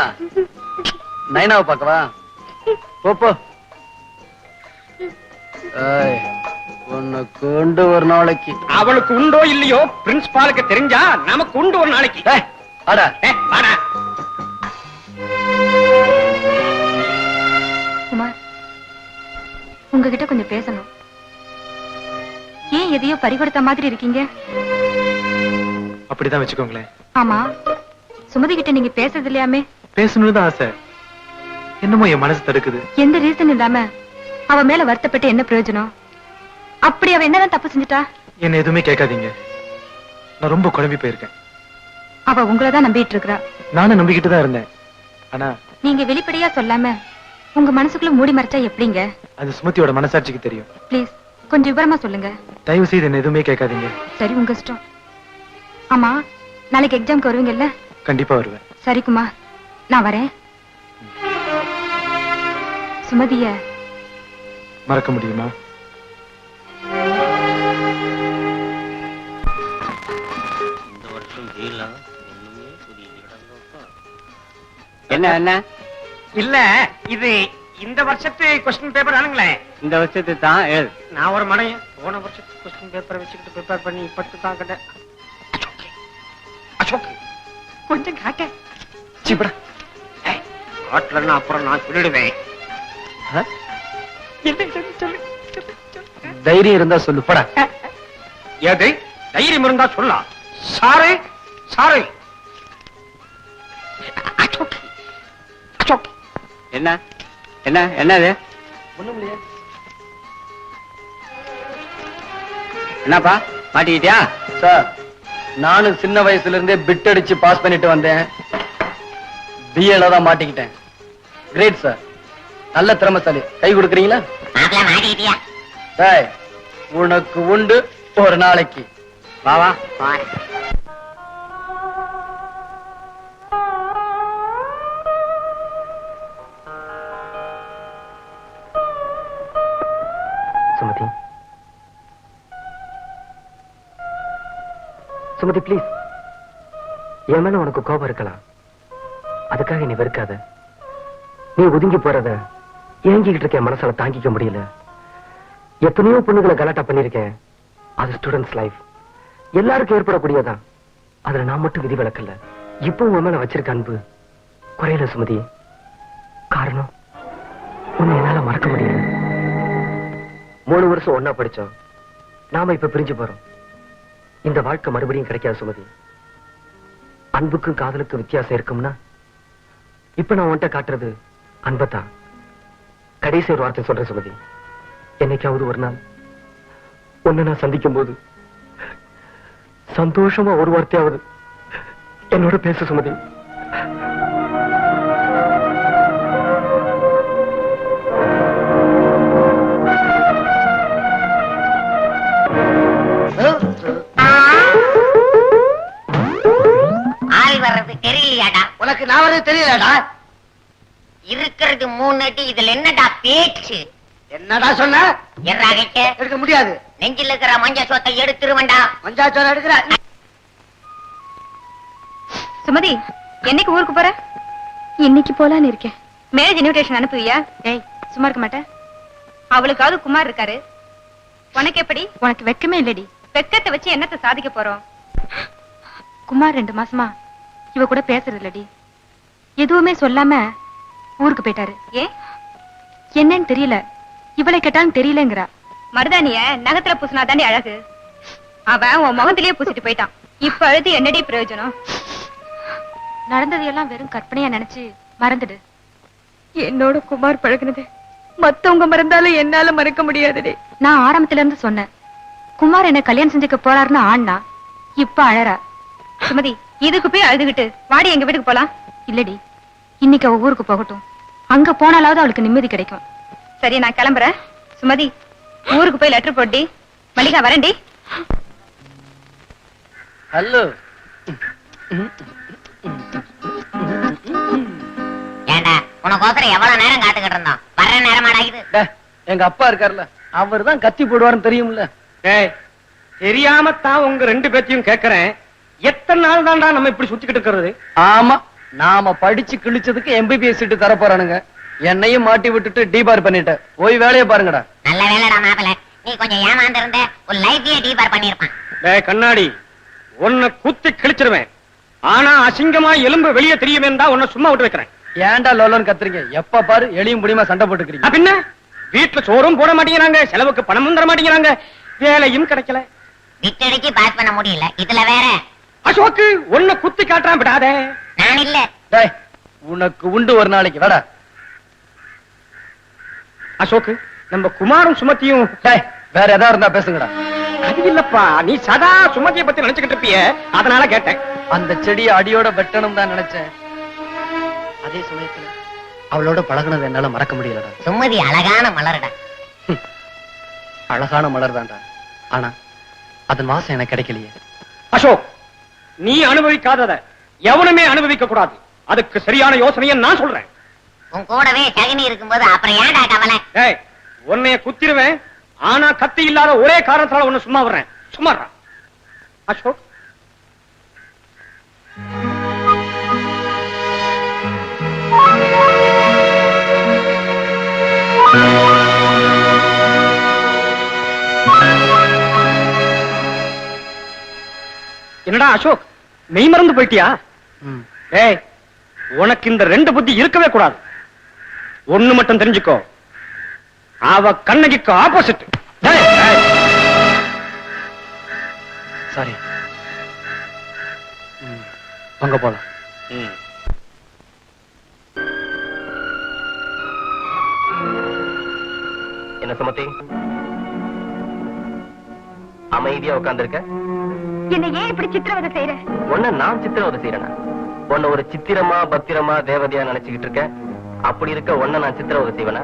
Speaker 1: நைனாவை பார்க்கவா? போ. உனக்கு உண்டு ஒரு நாளைக்கு.
Speaker 6: அவளுக்கு உண்டோ இல்லையோ, பிரின்சிபாலுக்கு தெரிஞ்சா நமக்கு உண்டு ஒரு நாளைக்கு.
Speaker 1: வாடா.
Speaker 4: குமார், உங்ககிட்ட கொஞ்சம் பேசணும். ஏன் எதையோ பறிகொடுத்த மாதிரி இருக்கீங்க?
Speaker 5: அப்படிதான் வச்சுக்கோங்களேன்.
Speaker 4: ஆமா, சுமதி கிட்ட நீங்க பேசுறது இல்லையாமே?
Speaker 5: பேசணும்னு ஆசை, என்னமோ என் மனசு தடுக்குது.
Speaker 4: எந்த ரீசன் இல்லாம அவ மேல வருத்தப்பட்டு என்ன பிரயோஜனம்? அப்படி அவ என்னதான் தப்பு செஞ்சுட்டா?
Speaker 5: என்ன எதுவுமே கேட்காதீங்க, நான் ரொம்ப குழம்பி போயிருக்கேன்.
Speaker 4: அவ உங்களதான் நம்பிட்டு இருக்கா.
Speaker 5: நானும் நம்பிக்கிட்டு தான் இருந்தேன். ஆனா
Speaker 4: நீங்க வெளிப்படையா சொல்லாம உங்க மனசுக்குள்ள மூடி மறைச்சா எப்படிங்க?
Speaker 5: அது சுமதியோட மனசாட்சிக்கு தெரியும்.
Speaker 4: ப்ளீஸ் கொஞ்சம் விவரமா சொல்லுங்க.
Speaker 5: தயவு செய்து என்ன எதுவுமே கேட்காதீங்க.
Speaker 4: சரி, உங்க இஷ்டம். ஆமா, நாளைக்கு எக்ஸாம்க்கு வருவீங்கல்ல?
Speaker 5: கண்டிப்பா வருவேன்.
Speaker 4: சரி குமார், நான் வரேன். சுமதிய
Speaker 5: மறக்க முடியுமா?
Speaker 1: என்ன
Speaker 6: இல்ல, இது இந்த வருஷத்து கொஸ்டின் பேப்பர் ஆனுங்களே.
Speaker 1: இந்த வருஷத்து தான்
Speaker 6: நான் ஒரு மடையன், போன வருஷத்து கொஸ்டின் பேப்பரை வச்சுக்கிட்டு ப்ரிப்பேர் பண்ணி இப்பட்டு தான் கட்டேன். அசோக்
Speaker 7: கொஞ்சம் காட்ட.
Speaker 1: சீப்படா.
Speaker 6: காட்டலன்னா அப்புறம் நான் சொல்லிடுவேன்.
Speaker 1: தைரியம் இருந்தா சொல்லு படா.
Speaker 6: எது தைரியம் இருந்தா சொல்லலாம். சாரே சாரே. அசோக் அசோக். என்ன என்ன என்னது?
Speaker 1: ஒண்ணும் இல்லையா?
Speaker 6: என்னப்பா மாட்டிக்கிட்டியா?
Speaker 1: சார், நானும் சின்ன வயசுல இருந்தே பிட் அடிச்சு பாஸ் பண்ணிட்டு வந்தேன். பிஏல தான் மாட்டிக்கிட்டேன். கிரேட் சார், நல்ல திறமைசாலி. கை கொடுக்குறீங்களா?
Speaker 3: மாப்பிள்ள மாட்டிக்கிட்டியா?
Speaker 1: டேய், உனக்கு உண்டு ஒரு நாளைக்கு.
Speaker 6: வா வா.
Speaker 3: போறேன்.
Speaker 8: சுமதி, சுமதி ப்ளீஸ். என் மேல உனக்கு கோபம் இருக்கலாம், அதுக்காக நீ வெறுக்காத. நீ ஒதுங்கி போறத ஏங்கிக்கிட்டு இருக்க மனசால தாங்கிக்க முடியல. எத்தனையோ பொண்ணுகளை கலாட்டா பண்ணிருக்கேன். அது ஸ்டூடெண்ட்ஸ் லைஃப், எல்லாருக்கும் ஏற்படக்கூடியதான். அதுல நான் மட்டும் விதி விலக்கல. இப்போ உன் மேல வச்சிருக்க அன்பு குறையல சுமதி. காரணம், உன்னை என்னால மறக்க முடியல. 3 வருஷம் ஒன்னா படிச்சோம், நாம இப்ப பிரிஞ்சு போறோம். இந்த வாழ்க்கை மறுபடியும் கிடைக்காது சுமதி. அன்புக்கும் காதலுக்கும் வித்தியாசம் இருக்கும்னா இப்ப நான் உன்கிட்ட காட்டுறது அன்பத்தான். கடைசி ஒரு வார்த்தை சொல்றேன் சுமதி. என்னைக்காவது ஒரு நாள் உன்னை நான் சந்திக்கும் போது சந்தோஷமா ஒரு வார்த்தையாவது என்னோட பேச சுமதி.
Speaker 3: ஆள் வர்றது தெரியலையாடா?
Speaker 1: உனக்கு நான் வரது தெரியலடா.
Speaker 3: இருக்கிறது 3 அடி, இதுல என்னடா பேச்சு?
Speaker 1: என்னடா சொன்ன?
Speaker 3: எறாகிட்ட
Speaker 1: எடுக்க முடியாது.
Speaker 3: நெஞ்சில் இருக்கிற மஞ்ச சொத்தை எடுத்துருவண்டா.
Speaker 1: மஞ்சாச்சோர எடுக்கிற.
Speaker 4: சுமதி, என்னைக்கு ஊருக்கு போற? இன்னைக்கு போலான்னு இருக்கேன். மேரேஜ் இன்விடேஷன் அனுப்புவியா? ஏய், சும்மா இருக்க மாட்டேன். அவளுக்காவது குமார் இருக்காரு, உனக்கு எப்படி? உனக்கு வெக்கமே இல்லடி. வெக்கத்தை வச்சு என்னத்தை சாதிக்க போறோம்? குமார் 2 மாசமா இவ கூட பேசுறது இல்லடி. எதுவுமே சொல்லாம ஊருக்கு போயிட்டாரு. ஏன் என்னன்னு தெரியல. இவளை கேட்டாலும் தெரியலங்கிறா. மருதானிய நகத்துல பூசினா தாண்டி அழகு. அவன் உன் முகத்திலேயே பூசிட்டு போயிட்டான். இப்ப அழுது என்னடி பிரயோஜனம்? நடந்ததையெல்லாம் வெறும் கற்பனையா நினைச்சு மறந்துடு. என்னோட குமார் பழகுனது மத்தவங்க மறந்தாலும் என்னால மறக்க முடியாதுடி. நான் ஆரம்பத்துல இருந்து சொன்னேன், குமார் என்ன கல்யாணம் செஞ்சுக்க போறாருன்னு ஆனா இப்ப அழறா. சுமதி, இதுக்கு போய் அழுதுகிட்டு வாடி எங்க வீட்டுக்கு போலாம். இல்லடி, இன்னைக்கு அவ ஊருக்கு போகட்டும். அங்க போனாலாவது அவளுக்கு நிம்மதி கிடைக்கும். சரி, நான் கிளம்புறேன். சுமதி, ஊருக்கு போய் லெட்டர் போட்டி. மல்லிகா வரேன்டி.
Speaker 1: ஹலோ.
Speaker 3: ஏண்டா, உனக்கோசரம் எவ்வளவு நேரம் காத்துக்கிட்டு இருந்தோம். வர்ற நேரம் ஆடாகுது.
Speaker 1: எங்க அப்பா இருக்காருல்ல, அவர் தான் கத்தி போடுவாருன்னு தெரியும்ல.
Speaker 6: ஏய், தெரியாமத்தான் உங்க 2 பேத்தையும் கேட்கிறேன். எத்தனை நாள் தான்டா நம்ம இப்படி சுத்திக்கிட்டு இருக்கிறது?
Speaker 1: ஆமா, நாம படிச்சு கிழிச்சதுக்கு எம்பிபிஎஸ் சீட்டு தர போறானுங்க. என்னையும் மாட்டி விட்டுட்டு டீபார் பண்ணிட்ட. போய் வேலையை பாருங்கடா.
Speaker 3: நல்ல வேலைடா மாப்பிள்ள, நீ கொஞ்சம் ஏமாந்து இருந்த ஒரு லைஃபையே டீபார் பண்ணிருப்பான்.
Speaker 6: டேய் கண்ணாடி, உன்னை குத்தி கிழிச்சிருவேன். ஆனா அசிங்கமா எலும்பு வெளியே தெரியுமே தான் உன்னை சும்மா விட்டு வைக்கிறேன்.
Speaker 1: ஏன்டா லோலோன்னு கத்துறீங்க? எப்ப பாரு எளியும் புடியுமா சண்டை போட்டுக்கிறீங்க.
Speaker 6: பின்ன வீட்டுல சோறும் போட மாட்டேங்கிறாங்க, செலவுக்கு பணமும் தர மாட்டேங்கிறாங்க, வேலையும் கிடைக்கல.
Speaker 3: விட்டடிச்சு பாஸ் பண்ண முடியல, இதுல வேற
Speaker 6: அசோக்கு உன்னை குத்தி காட்டுறான். விடாதே.
Speaker 3: நான் இல்ல.
Speaker 1: டேய், உனக்கு உண்டு ஒரு நாளைக்கு. வாடா.
Speaker 6: அசோக்கு, நம்ம குமாரும் சுமத்தியும்.
Speaker 1: டேய், வேற ஏதாவது இருந்தா பேசுங்கடா.
Speaker 6: அது இல்லப்பா, நீ சதா சுமதியை பத்தி நினைச்சுக்கிட்டு இருப்பிய, அதனால கேட்டேன்.
Speaker 1: அந்த செடியை அடியோட வெட்டணும் தான் நினைச்சேன். அதே சமயத்துல அவளோட பழகுனது என்னால மறக்க முடியலடா.
Speaker 3: சுமதி அழகான மலர்டா.
Speaker 1: அழகான மலர் தான்டா, ஆனா அதன் வாசம் எனக்கு கிடைக்கலையே.
Speaker 6: அசோக், நீ அனுபவிக்காதத எவனுமே அனுபவிக்க கூடாது. அதுக்கு சரியான யோசனையை நான் சொல்றேன்.
Speaker 3: உன் கூடவே சகினி இருக்கும்போது அப்புறம் ஏன்டா கவலை?
Speaker 6: ஏய், உன்னைய குத்திருவேன். ஆனா கத்தி இல்லாத ஒரே காரணத்தால உன்னை சும்மா விடுறேன். சும்மா அசோக். என்னடா அசோக், மெய் மறந்து போயிட்டியா? ஏய், உனக்கு இந்த ரெண்டு புத்தி இருக்கவே கூடாது. ஒண்ணு மட்டும் தெரிஞ்சுக்கோ, அவ கண்ணகிக்கு ஆப்போசிட்.
Speaker 1: சாரி, அங்க போலாம்.
Speaker 8: என்ன சுமதி, அமைதியா உட்கார்ந்திருக்க?
Speaker 4: என்ன ஏன் இப்படி சித்திரவதை செய்யற?
Speaker 8: உன்ன நான் சித்திரவதை செய்யறேனா? உன்ன ஒரு சித்திரமா பத்திரமா தேவதையா நினைச்சுக்கிட்டு இருக்க. அப்படி இருக்க உன்ன நான் சித்திரவதை செய்வேனா?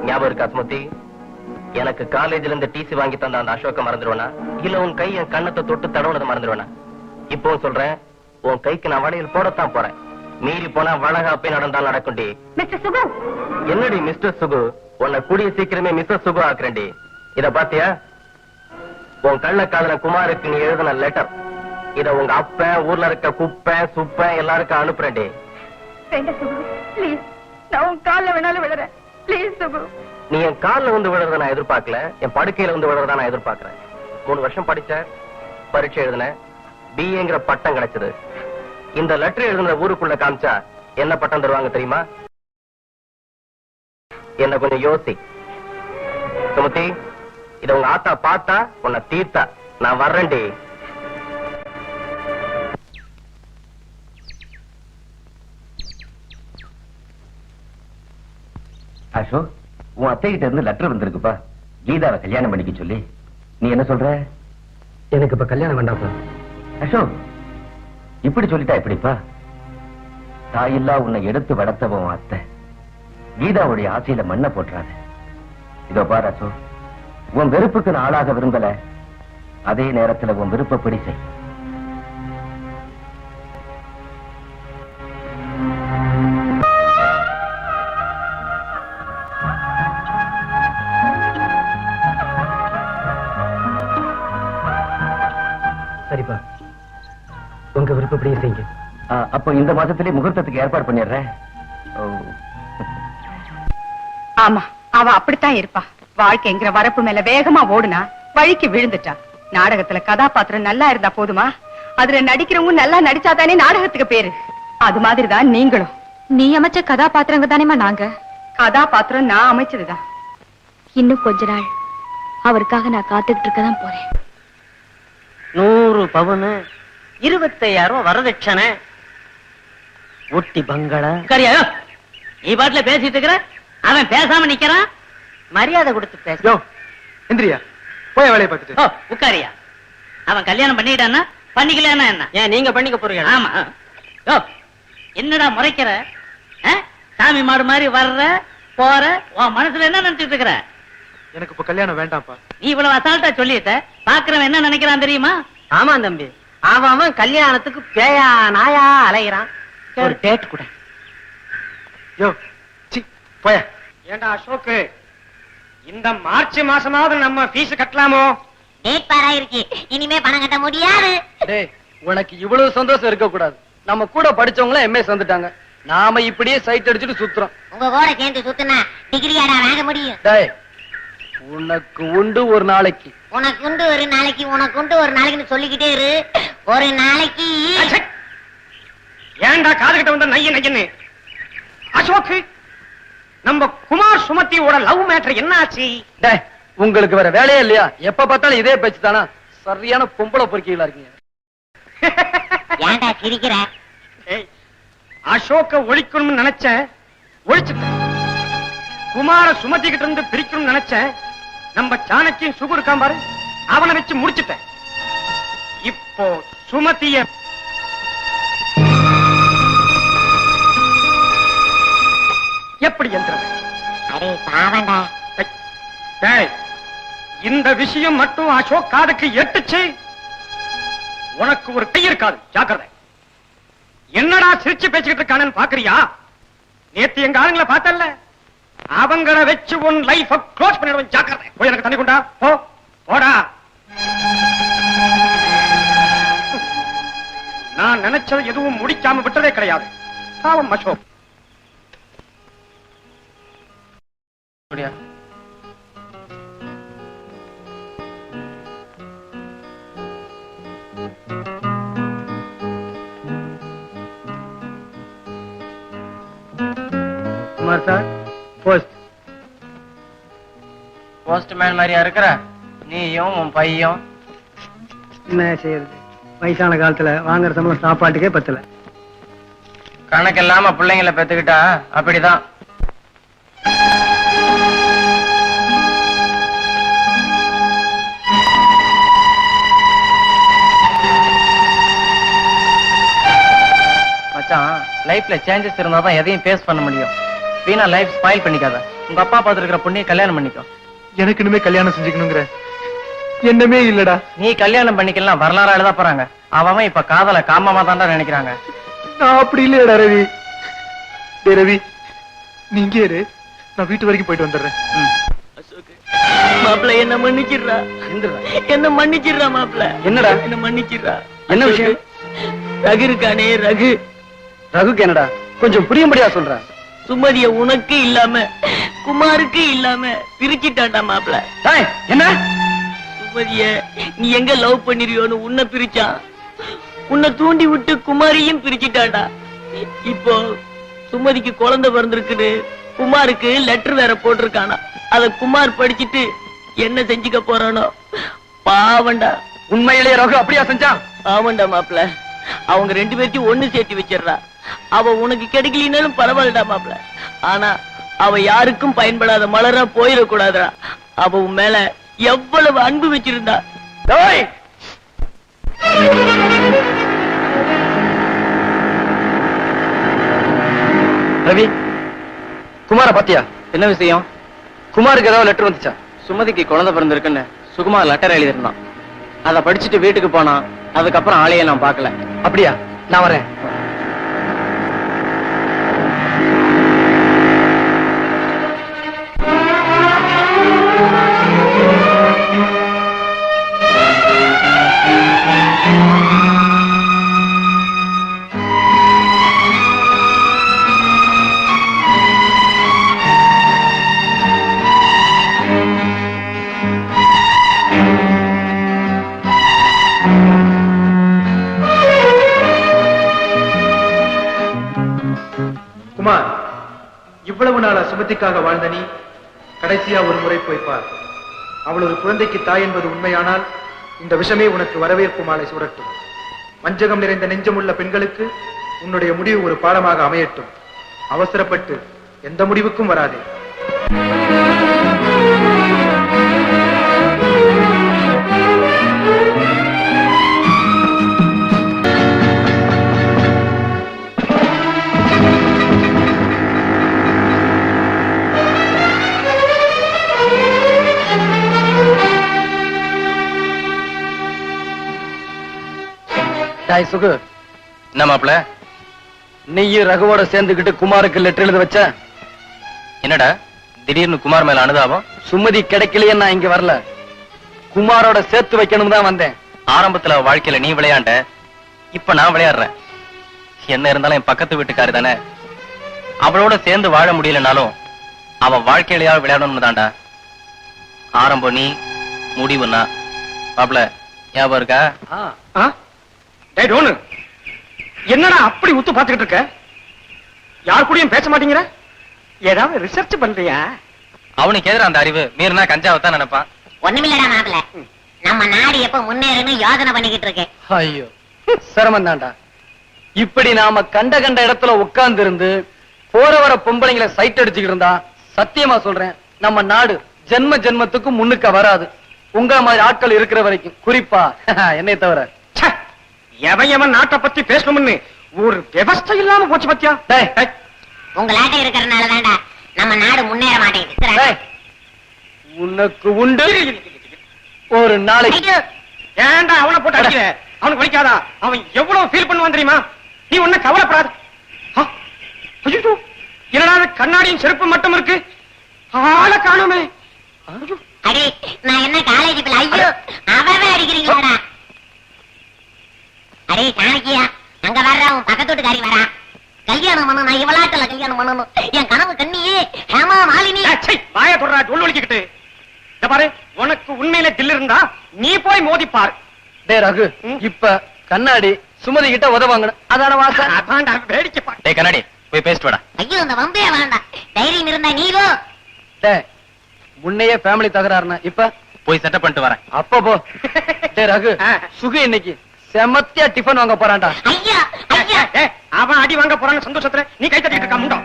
Speaker 8: ஞாபகம் இருக்கா சுமதி? எனக்கு காலேஜ்ல இருந்து டிசி வாங்கி தந்த அந்த அசோக்க மறந்துடுவேனா? இல்ல உன் கை என் கண்ணத்தை தொட்டு தடவுனதை மறந்துடுவேனா? இப்பவும் சொல்றேன், உன் கைக்கு நான் வளையல் போடத்தான் போறேன். மீறி போனா வளகாப்பே நடந்தால் நடக்கும்டி.
Speaker 4: மிஸ்டர் சுகு,
Speaker 8: என்னடி மிஸ்டர் சுகு? உன்னை கூடிய சீக்கிரமே மிஸ்டர் சுகு ஆக்குறேன்டி. இத பாத்தியா? உன் கள்ள காதல குமாருக்கு நீ எழுதின லெட்டர். இத உங்க அப்ப, ஊர்ல இருக்க குப்பை சுப்ப எல்லாருக்கும் அனுப்புறேன்டி.
Speaker 4: வேண்டாம் சுகு, ப்ளீஸ். நான் உன் கால்ல வேணாலும் விழுறேன். ப்ளீஸ் சுகு.
Speaker 8: நீ என் கால்ல வந்து விழுறத நான் எதிர்பார்க்கல, என் படுக்கையில வந்து விழுறத நான் எதிர்பார்க்கிறேன். 3 வருஷம் படிச்ச, பரீட்சை எழுதின, பிஏங்கிற பட்டம் கிடைச்சது. இந்த லெட்டர் எழுதுன ஊருக்குள்ள காமிச்சா என்ன பட்டம் தருவாங்க தெரியுமா? என்ன கொஞ்சம் யோசி சுமதி. இத உங்க ஆத்தா பார்த்தா உன்னை தீர்த்தா. நான் வர்றேன்டி.
Speaker 9: அசோக், உன் அத்தை கிட்ட இருந்து லெட்டர் வந்திருக்குப்பா. கீதாவை கல்யாணம் பண்ணிக்க சொல்லி. நீ என்ன சொல்ற?
Speaker 8: எனக்கு இப்ப கல்யாணம் வேண்டாம்ப்பா.
Speaker 9: அசோக், இப்படி சொல்லிட்டா எப்படிப்பா? தாயில்லா உன்னை எடுத்து வளர்த்தவன் அத்தை. கீதாவுடைய ஆசையில மண்ணை போட்டுறாத. இதோ பாரு அசோக், உன் வெறுப்புக்கு நான் ஆளாக விரும்பல. அதே நேரத்துல உன் விருப்பப்படி செய்.
Speaker 8: சரிப்பா, உங்க விருப்பப்படியே செய்யுங்க.
Speaker 9: அப்போ இந்த மாசத்திலே முகூர்த்தத்துக்கு ஏற்பாடு பண்ணிடுறேன்.
Speaker 11: ஆமா, அவ அப்படித்தான் இருப்பா. வாழ்க்கைங்கிற வரப்பு மேல வேகமா ஓடுனா வழிக்கு விழுந்துட்டா. நாடகத்துல கதாபாத்திரம் நல்லா இருந்தா போதுமா? அதுல நடிக்கிறவங்க நல்லா நடிச்சாதானே நாடகத்துக்கு பேரு. அது மாதிரிதான் நீங்களும்.
Speaker 4: நீ அமைச்ச கதாபாத்திரங்க தானேமா நாங்க.
Speaker 11: கதாபாத்திரம் நான் அமைச்சதுதான்.
Speaker 4: இன்னும் கொஞ்ச நாள் அவருக்காக நான் காத்துக்கிட்டு இருக்கதான் போறேன்.
Speaker 7: 100 பவுனு, 25,000 வரதட்சணை, ஒட்டி பங்களா. கரியா, நீ பாட்டுல பேசிட்டு இருக்கிற, அவன் பேசாம நிக்கிறான். மரியாதை கொடுத்து பேச.
Speaker 5: யோ எந்திரியா, போய் வேலையை பார்த்துட்டு.
Speaker 7: உட்காரியா. அவன் கல்யாணம் பண்ணிட்டான்னா பண்ணிக்கலன்னா என்ன?
Speaker 2: ஏன் நீங்க பண்ணிக்க போறீங்க?
Speaker 7: ஆமா. யோ, என்னடா முறைக்கிற? சாமி மாடு மாதிரி வர்ற போற, உன் மனசுல என்ன நினைச்சிட்டு இருக்கிற?
Speaker 5: எனக்கு இப்ப கல்யாணம் வேண்டாம்ப்பா.
Speaker 7: நீ இவ்வளவு அசால்ட்டா சொல்லிட்ட. பாக்குறவன் என்ன நினைக்கிறான் தெரியுமா?
Speaker 2: ஆமா தம்பி, அவன் கல்யாணத்துக்கு பேயா நாயா அலைகிறான்.
Speaker 7: ஒரு டேட் கூட.
Speaker 5: யோ சி போய.
Speaker 6: ஏண்டா அசோக்கு, இந்த மார்ச் மாசமாவது நம்ம ஃபீஸ் கட்டலாமோ?
Speaker 3: டேட் பாராயிருக்கு, இனிமே பணம் கட்ட முடியாது.
Speaker 1: டேய், உனக்கு இவ்வளவு சந்தோஷம் இருக்க கூடாது. நம்ம கூட படிச்சவங்கள எம்எஸ் வந்துட்டாங்க. நாம இப்படியே சைட் அடிச்சுட்டு சுத்துறோம்.
Speaker 3: உங்க கூட சேர்ந்து சுத்துனா டிகிரியாடா வாங்க முடியும்?
Speaker 1: டேய், உனக்கு உண்டு ஒரு நாளைக்கு.
Speaker 3: உனக்கு உண்டு ஒரு நாளைக்கு, உனக்கு உண்டு ஒரு நாளைக்குன்னு சொல்லிக்கிட்டே இரு. ஒரு நாளைக்கு.
Speaker 6: ஏண்டா காதுகிட்ட வந்த நைய நையன்னு? அசோக்கு, நம்ம குமார் சுமதியோட லவ் மேட்டர் என்ன ஆச்சு?
Speaker 1: டேய், உங்களுக்கு வேற வேலையே இல்லையா? எப்ப பார்த்தாலும் இதே பேச்சு தானா? சரியான பொம்பளை பொறுக்கிகளா இருக்கீங்க.
Speaker 3: ஏண்டா சிரிக்கிற?
Speaker 6: அசோக்க ஒழிக்கணும்னு நினைச்சேன், ஒழிச்சுட்டேன். குமார சுமதி கிட்ட இருந்து பிரிக்கணும்னு நினைச்சேன். நம்ம சாணக்கியும் சுகு இருக்கான் பாரு, அவனை வச்சு முடிச்சுட்டேன். இப்போ சுமதிய எப்படி எந்திரது?
Speaker 3: அடே பாவண்டா.
Speaker 6: டேய், இந்த விஷயம் மட்டும் அசோக் காதுக்கு எட்டுச்சு, உனக்கு ஒரு கை இருக்காது. ஜாக்கிரதை. என்னடா சிரிச்சு பேசிக்கிட்டு இருக்கானு பாக்குறியா? நேத்து எங்க ஆளுங்களை பார்த்தல்ல, அவங்கள வச்சு உன் லைஃப் க்ளோஸ் பண்ணிடுவேன். ஜாக்கிரதை. போய் எனக்கு தண்ணி கொண்டா. போ போடா. நான் நினைச்சது எதுவும் முடிக்காம விட்டதே கிடையாது. பாவம் அசோக்.
Speaker 1: அப்படியா?
Speaker 6: Kumar sir post.
Speaker 1: போஸ்ட்மேன் மாதிரியா இருக்கிற நீயும் உன் பையன்?
Speaker 6: என்ன செய்யறது, வயசான காலத்துல வாங்குற சம்பளம் சாப்பாட்டுக்கே பத்தல.
Speaker 1: கணக்கு இல்லாம பிள்ளைங்களை பெத்துக்கிட்டா அப்படிதான். மச்சான், லைஃப்ல சேஞ்சஸ் இருந்தாதான் எதையும் ஃபேஸ் பண்ண முடியும். வீணா லைஃப் ஸ்பாயில் பண்ணிக்காத. உங்க அப்பா பாத்துருக்கிற பொண்ணைய கல்யாணம் பண்ணிக்கோ.
Speaker 5: எனக்கு இனிமே கல்யாணம் செஞ்சுக்கணுங்கிற என்னமே இல்லடா.
Speaker 1: நீ கல்யாணம் பண்ணிக்கலாம் வரலாறு எழுத போறாங்க. அவன் இப்ப காதல காமமா தான்டா நினைக்கிறாங்க.
Speaker 5: நான் அப்படி இல்லையடா ரவி. டேய் ரவி, நீங்க இரு, நான் வீட்டு வரைக்கும் போயிட்டு வந்துடுறேன்.
Speaker 7: மாப்பிள்ள என்ன மன்னிச்சிடுறா, என்ன மன்னிச்சிடுறா மாப்பிள்ள.
Speaker 1: என்னடா
Speaker 7: என்ன மன்னிச்சிடுறா.
Speaker 1: என்ன விஷயம்?
Speaker 7: ரகு இருக்கானே, ரகு.
Speaker 1: ரகுக்கு என்னடா கொஞ்சம் புரியும்படியா சொல்ற?
Speaker 7: சுமதிய உனக்கு இல்லாம குமாருக்கு இல்லாம பிரிச்சுட்டான்டா மாப்பிள்ள.
Speaker 1: என்ன?
Speaker 7: சுமதிய நீ எங்க லவ் பண்ணிருயோன்னு உன்னை பிரிச்சான், உன்னை தூண்டி விட்டு குமாரியும் பிரிச்சுட்டான்டா. இப்போ சுமதிக்கு குழந்தை பிறந்திருக்குன்னு குமாருக்கு லெட்டர் வேற போட்டிருக்கானா. அத குமார் படிச்சுட்டு என்ன செஞ்சுக்க போறானோ பாவண்டா.
Speaker 1: உண்மையிலேயே ரகு அப்படியா செஞ்சான்?
Speaker 7: ஆமாண்டா மாப்பிள்ள, அவங்க 2 பேர்த்தையும் ஒண்ணு சேர்த்து வச்சிடுறா. அவ உனக்கு கிடைக்கலினாலும் பரவாயில்லடா மாப்பிள்ள, ஆனா அவ யாருக்கும் பயன்படாத மலரா போயிடக்கூடாதுடா. அவ உன் மேல எவ்வளவு அன்பு வச்சிருந்தா.
Speaker 1: ரவி, குமார பாத்தியா? என்ன விஷயம்? குமாருக்கு ஏதாவது லெட்டர் வந்துச்சா? சுமதிக்கு குழந்தை பிறந்திருக்குன்னு சுகுமார் லெட்டர் எழுதிருந்தான். அதை படிச்சுட்டு வீட்டுக்கு போனா. அதுக்கப்புறம் ஆளையே நான் பார்க்கல. அப்படியா? நான் வரேன்.
Speaker 5: குமார், இவ்வளவு நாளா சுமதிக்காக வாழ்ந்த நீ கடைசியா ஒரு முறை போய் பார். அவள் ஒரு குழந்தைக்கு தாய் என்பது உண்மையானால் இந்த விஷமே உனக்கு வரவேற்பு மாலை சூடட்டும். வஞ்சகம் நிறைந்த நெஞ்சமுள்ள பெண்களுக்கு உன்னுடைய முடிவு ஒரு பாடமாக அமையட்டும். அவசரப்பட்டு எந்த முடிவுக்கும் வராதே. டாய் சுகு.
Speaker 10: என்ன மாப்பிள,
Speaker 1: நீயும் ரகுவோட சேர்ந்துகிட்டு குமாருக்கு லெட்டர் எழுத வச்ச?
Speaker 10: என்னடா திடீர்னு குமார் மேல அனுதாபம்?
Speaker 1: சுமதி கிடைக்கலையே நான் இங்க வரல, குமாரோட சேர்த்து வைக்கணும் தான் வந்தேன்.
Speaker 10: ஆரம்பத்துல அவ வாழ்க்கையில நீ விளையாண்ட, இப்ப நான் விளையாடுறேன். என்ன இருந்தாலும் என் பக்கத்து வீட்டுக்காரி தானே. அவளோட சேர்ந்து வாழ முடியலனாலும் அவ வாழ்க்கையிலயா விளையாடணும் தான்டா. ஆரம்பம் நீ, முடிவுன்னா. மாப்பிள ஞாபகம் இருக்கா?
Speaker 6: டேய் டோனு, என்னடா அப்படி உத்து பாத்துக்கிட்டு இருக்க? யார் கூடயும் பேச மாட்டேங்கிற? ஏதாவது ரிசர்ச் பண்றியா?
Speaker 10: அவனுக்கு எதிர அந்த அறிவு மீறினா கஞ்சாவத்தான் நினைப்பான்.
Speaker 3: ஒண்ணுமில்லடா மாப்பிள்ள, நம்ம நாடு எப்ப முன்னேறணும் யோசனை பண்ணிக்கிட்டு இருக்கேன்.
Speaker 1: ஐயோ சிரமம் தான்டா. இப்படி நாம கண்ட கண்ட இடத்துல உட்கார்ந்து இருந்து போற வர பொம்பளைங்களை சைட் அடிச்சுக்கிட்டு இருந்தா சத்தியமா சொல்றேன் நம்ம நாடு ஜென்ம ஜென்மத்துக்கு முன்னுக்க வராது. உங்க மாதிரி ஆட்கள் இருக்கிற வரைக்கும், குறிப்பா என்னை தவிர.
Speaker 6: எவன் எவன் நாட்டை பத்தி பேசணும்னு ஒரு விவஸ்தை இல்லாம போச்சு பத்தியா?
Speaker 3: உங்களாட்ட இருக்கிறனால தான்டா நம்ம நாடு முன்னேற மாட்டேங்குது.
Speaker 1: உனக்கு உண்டு ஒரு நாளைக்கு.
Speaker 6: ஏன்டா அவனை போட்டு அடிக்கிற? அவனுக்கு வலிக்காதா? அவன் எவ்வளவு ஃபீல் பண்ணுவான் தெரியுமா? நீ ஒண்ணு கவலைப்படாத. என்னடா கண்ணாடியும் செருப்பு மட்டும் இருக்கு, ஆளை காணுமே.
Speaker 3: அடே நான் என்ன காலேஜ் பிள்ளை? ஐயோ அவவே அடிக்கிறீங்களா? அரே சாணக்கியா, அங்க வர்ற உன் பக்கத்து வீட்டுக்காரி வரா. கல்யாணம் பண்ணணும், நான் இவளாட்டல கல்யாணம் பண்ணணும். என் கனவு கண்ணியே ஹேமா மாலினி.
Speaker 6: வாய போடுறா சொல்லு வலிக்கிட்டு. பாரு, உனக்கு உண்மையில தில் இருந்தா நீ போய் மோதிப்பாரு.
Speaker 1: டே ரகு, இப்ப கண்ணாடி சுமதி கிட்ட உதவாங்கணும், அதான வாசம்.
Speaker 6: அதான்டா வேடிக்கை பாரு.
Speaker 10: டேய் கண்ணாடி, போய் பேசிட்டு வாடா.
Speaker 3: ஐயோ அந்த வம்பே வேண்டாம். ஹீரோ
Speaker 1: முன்னையே ஃபேமிலி தகராறுனா இப்ப
Speaker 10: போய் செட்டப் பண்ணிட்டு வரேன்.
Speaker 1: அப்ப போ. டேய் ரகு, சுகு இன்னைக்கு செமத்தியா டிஃபன் வாங்க போறான்டா.
Speaker 3: ஐயா ஐயா
Speaker 6: அவன் அடி வாங்க போறான்னு சந்தோஷத்துல நீ கை தட்டிட்டு இருக்க முண்டம்.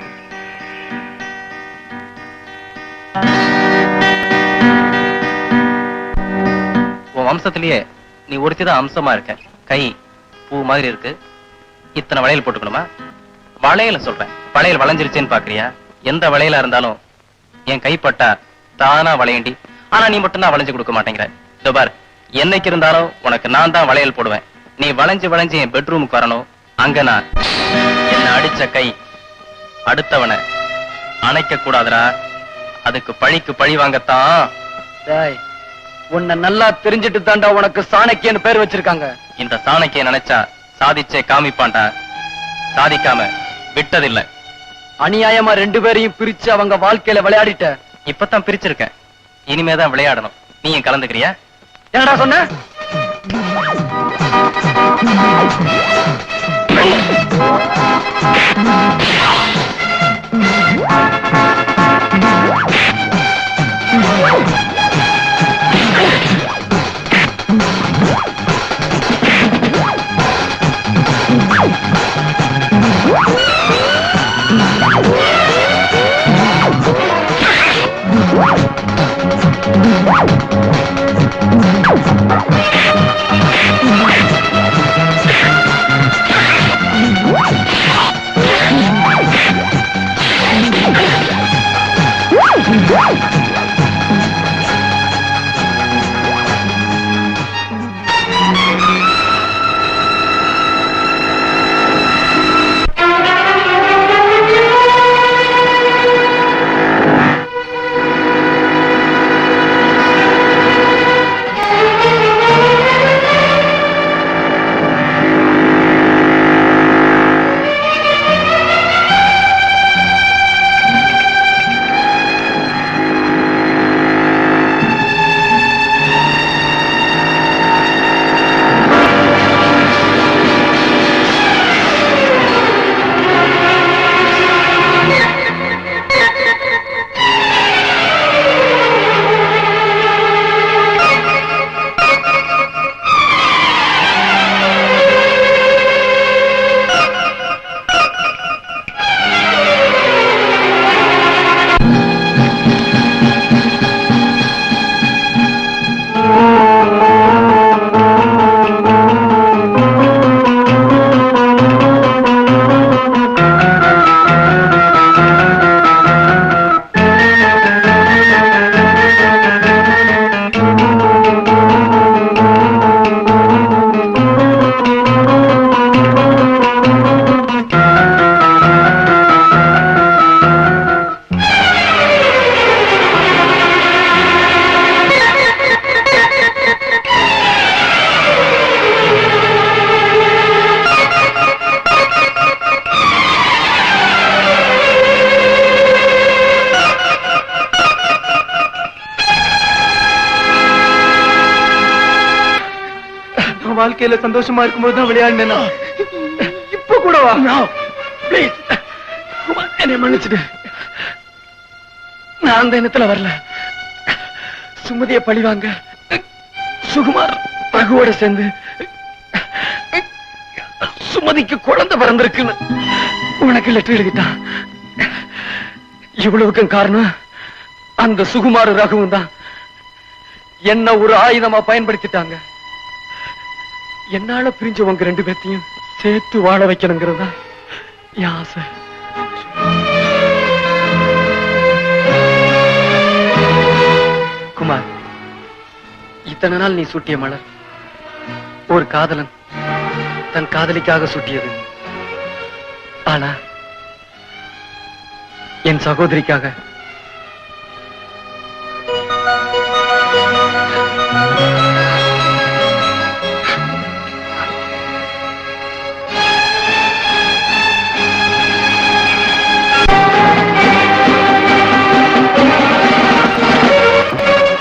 Speaker 10: உன் வம்சத்திலேயே நீ ஒருத்திதான் அம்சமா இருக்க. கை பூ மாதிரி இருக்கு. இத்தனை வளையல் போட்டுக்கணுமா? வளையல சொல்றேன். வளையல் வளைஞ்சிருச்சேன்னு பாக்குறியா? எந்த வளையலா இருந்தாலும் என் கைப்பட்டா தானா வளையண்டி. ஆனா நீ மட்டும் தான் வளைஞ்சு கொடுக்க மாட்டேங்கிற. இதோ பார், என்னைக்கு இருந்தாலும் உனக்கு நான் தான் வளையல் போடுவேன். நீ வளைஞ்சு வளைஞ்சு என் பெட்ரூமுக்கு வரணும். அங்க நான் என்ன அடிச்ச கை அடுத்தவனை அணைக்க கூடாதுடா. அதுக்கு பழிக்கு பழி வாங்கத்தான்.
Speaker 1: டேய், உன்னை நல்லா தெரிஞ்சிட்டு தாண்டா உனக்கு சாணக்கியன்னு பேர் வச்சிருக்காங்க.
Speaker 10: இந்த சாணக்கிய நினைச்சா சாதிச்சே காமிப்பான்டா. சாதிக்காம விட்டதில்லை.
Speaker 1: அநியாயமா 2 பேரையும் பிரிச்சு அவங்க வாழ்க்கையில விளையாடிட்ட.
Speaker 10: இப்பதான் பிரிச்சிருக்கேன். இனிமேதான் விளையாடணும். நீ ஏன் கலந்துக்கிறியா?
Speaker 1: என்னடா சொன்ன? வாழ்க்கையில சந்தோஷமா இருக்கும்போது தான் விளையாடினா. இப்ப கூட வா. ப்ளீஸ் என்னை மன்னிச்சிடு. நான் அந்த எண்ணத்துல வரல. சுமதிய பழி வாங்க சுகுமார் ரகுவோட சேர்ந்து சுமதிக்கு குழந்தை பிறந்திருக்குன்னு உனக்கு லெட்டர் எழுதிட்டான். இவ்வளவுக்கும் காரணம் அந்த சுகுமார் ரகுவும் தான். என்ன ஒரு ஆயுதமா பயன்படுத்திட்டாங்க. என்னால பிரிஞ்சவங்க 2 பேத்தையும் சேர்த்து வாழ வைக்கணுங்கிறதா என் ஆசை. குமார், இத்தனை நாள் நீ சூட்டிய மலர் ஒரு காதலன் தன் காதலிக்காக சூட்டியது. ஆனா என் சகோதரிக்காக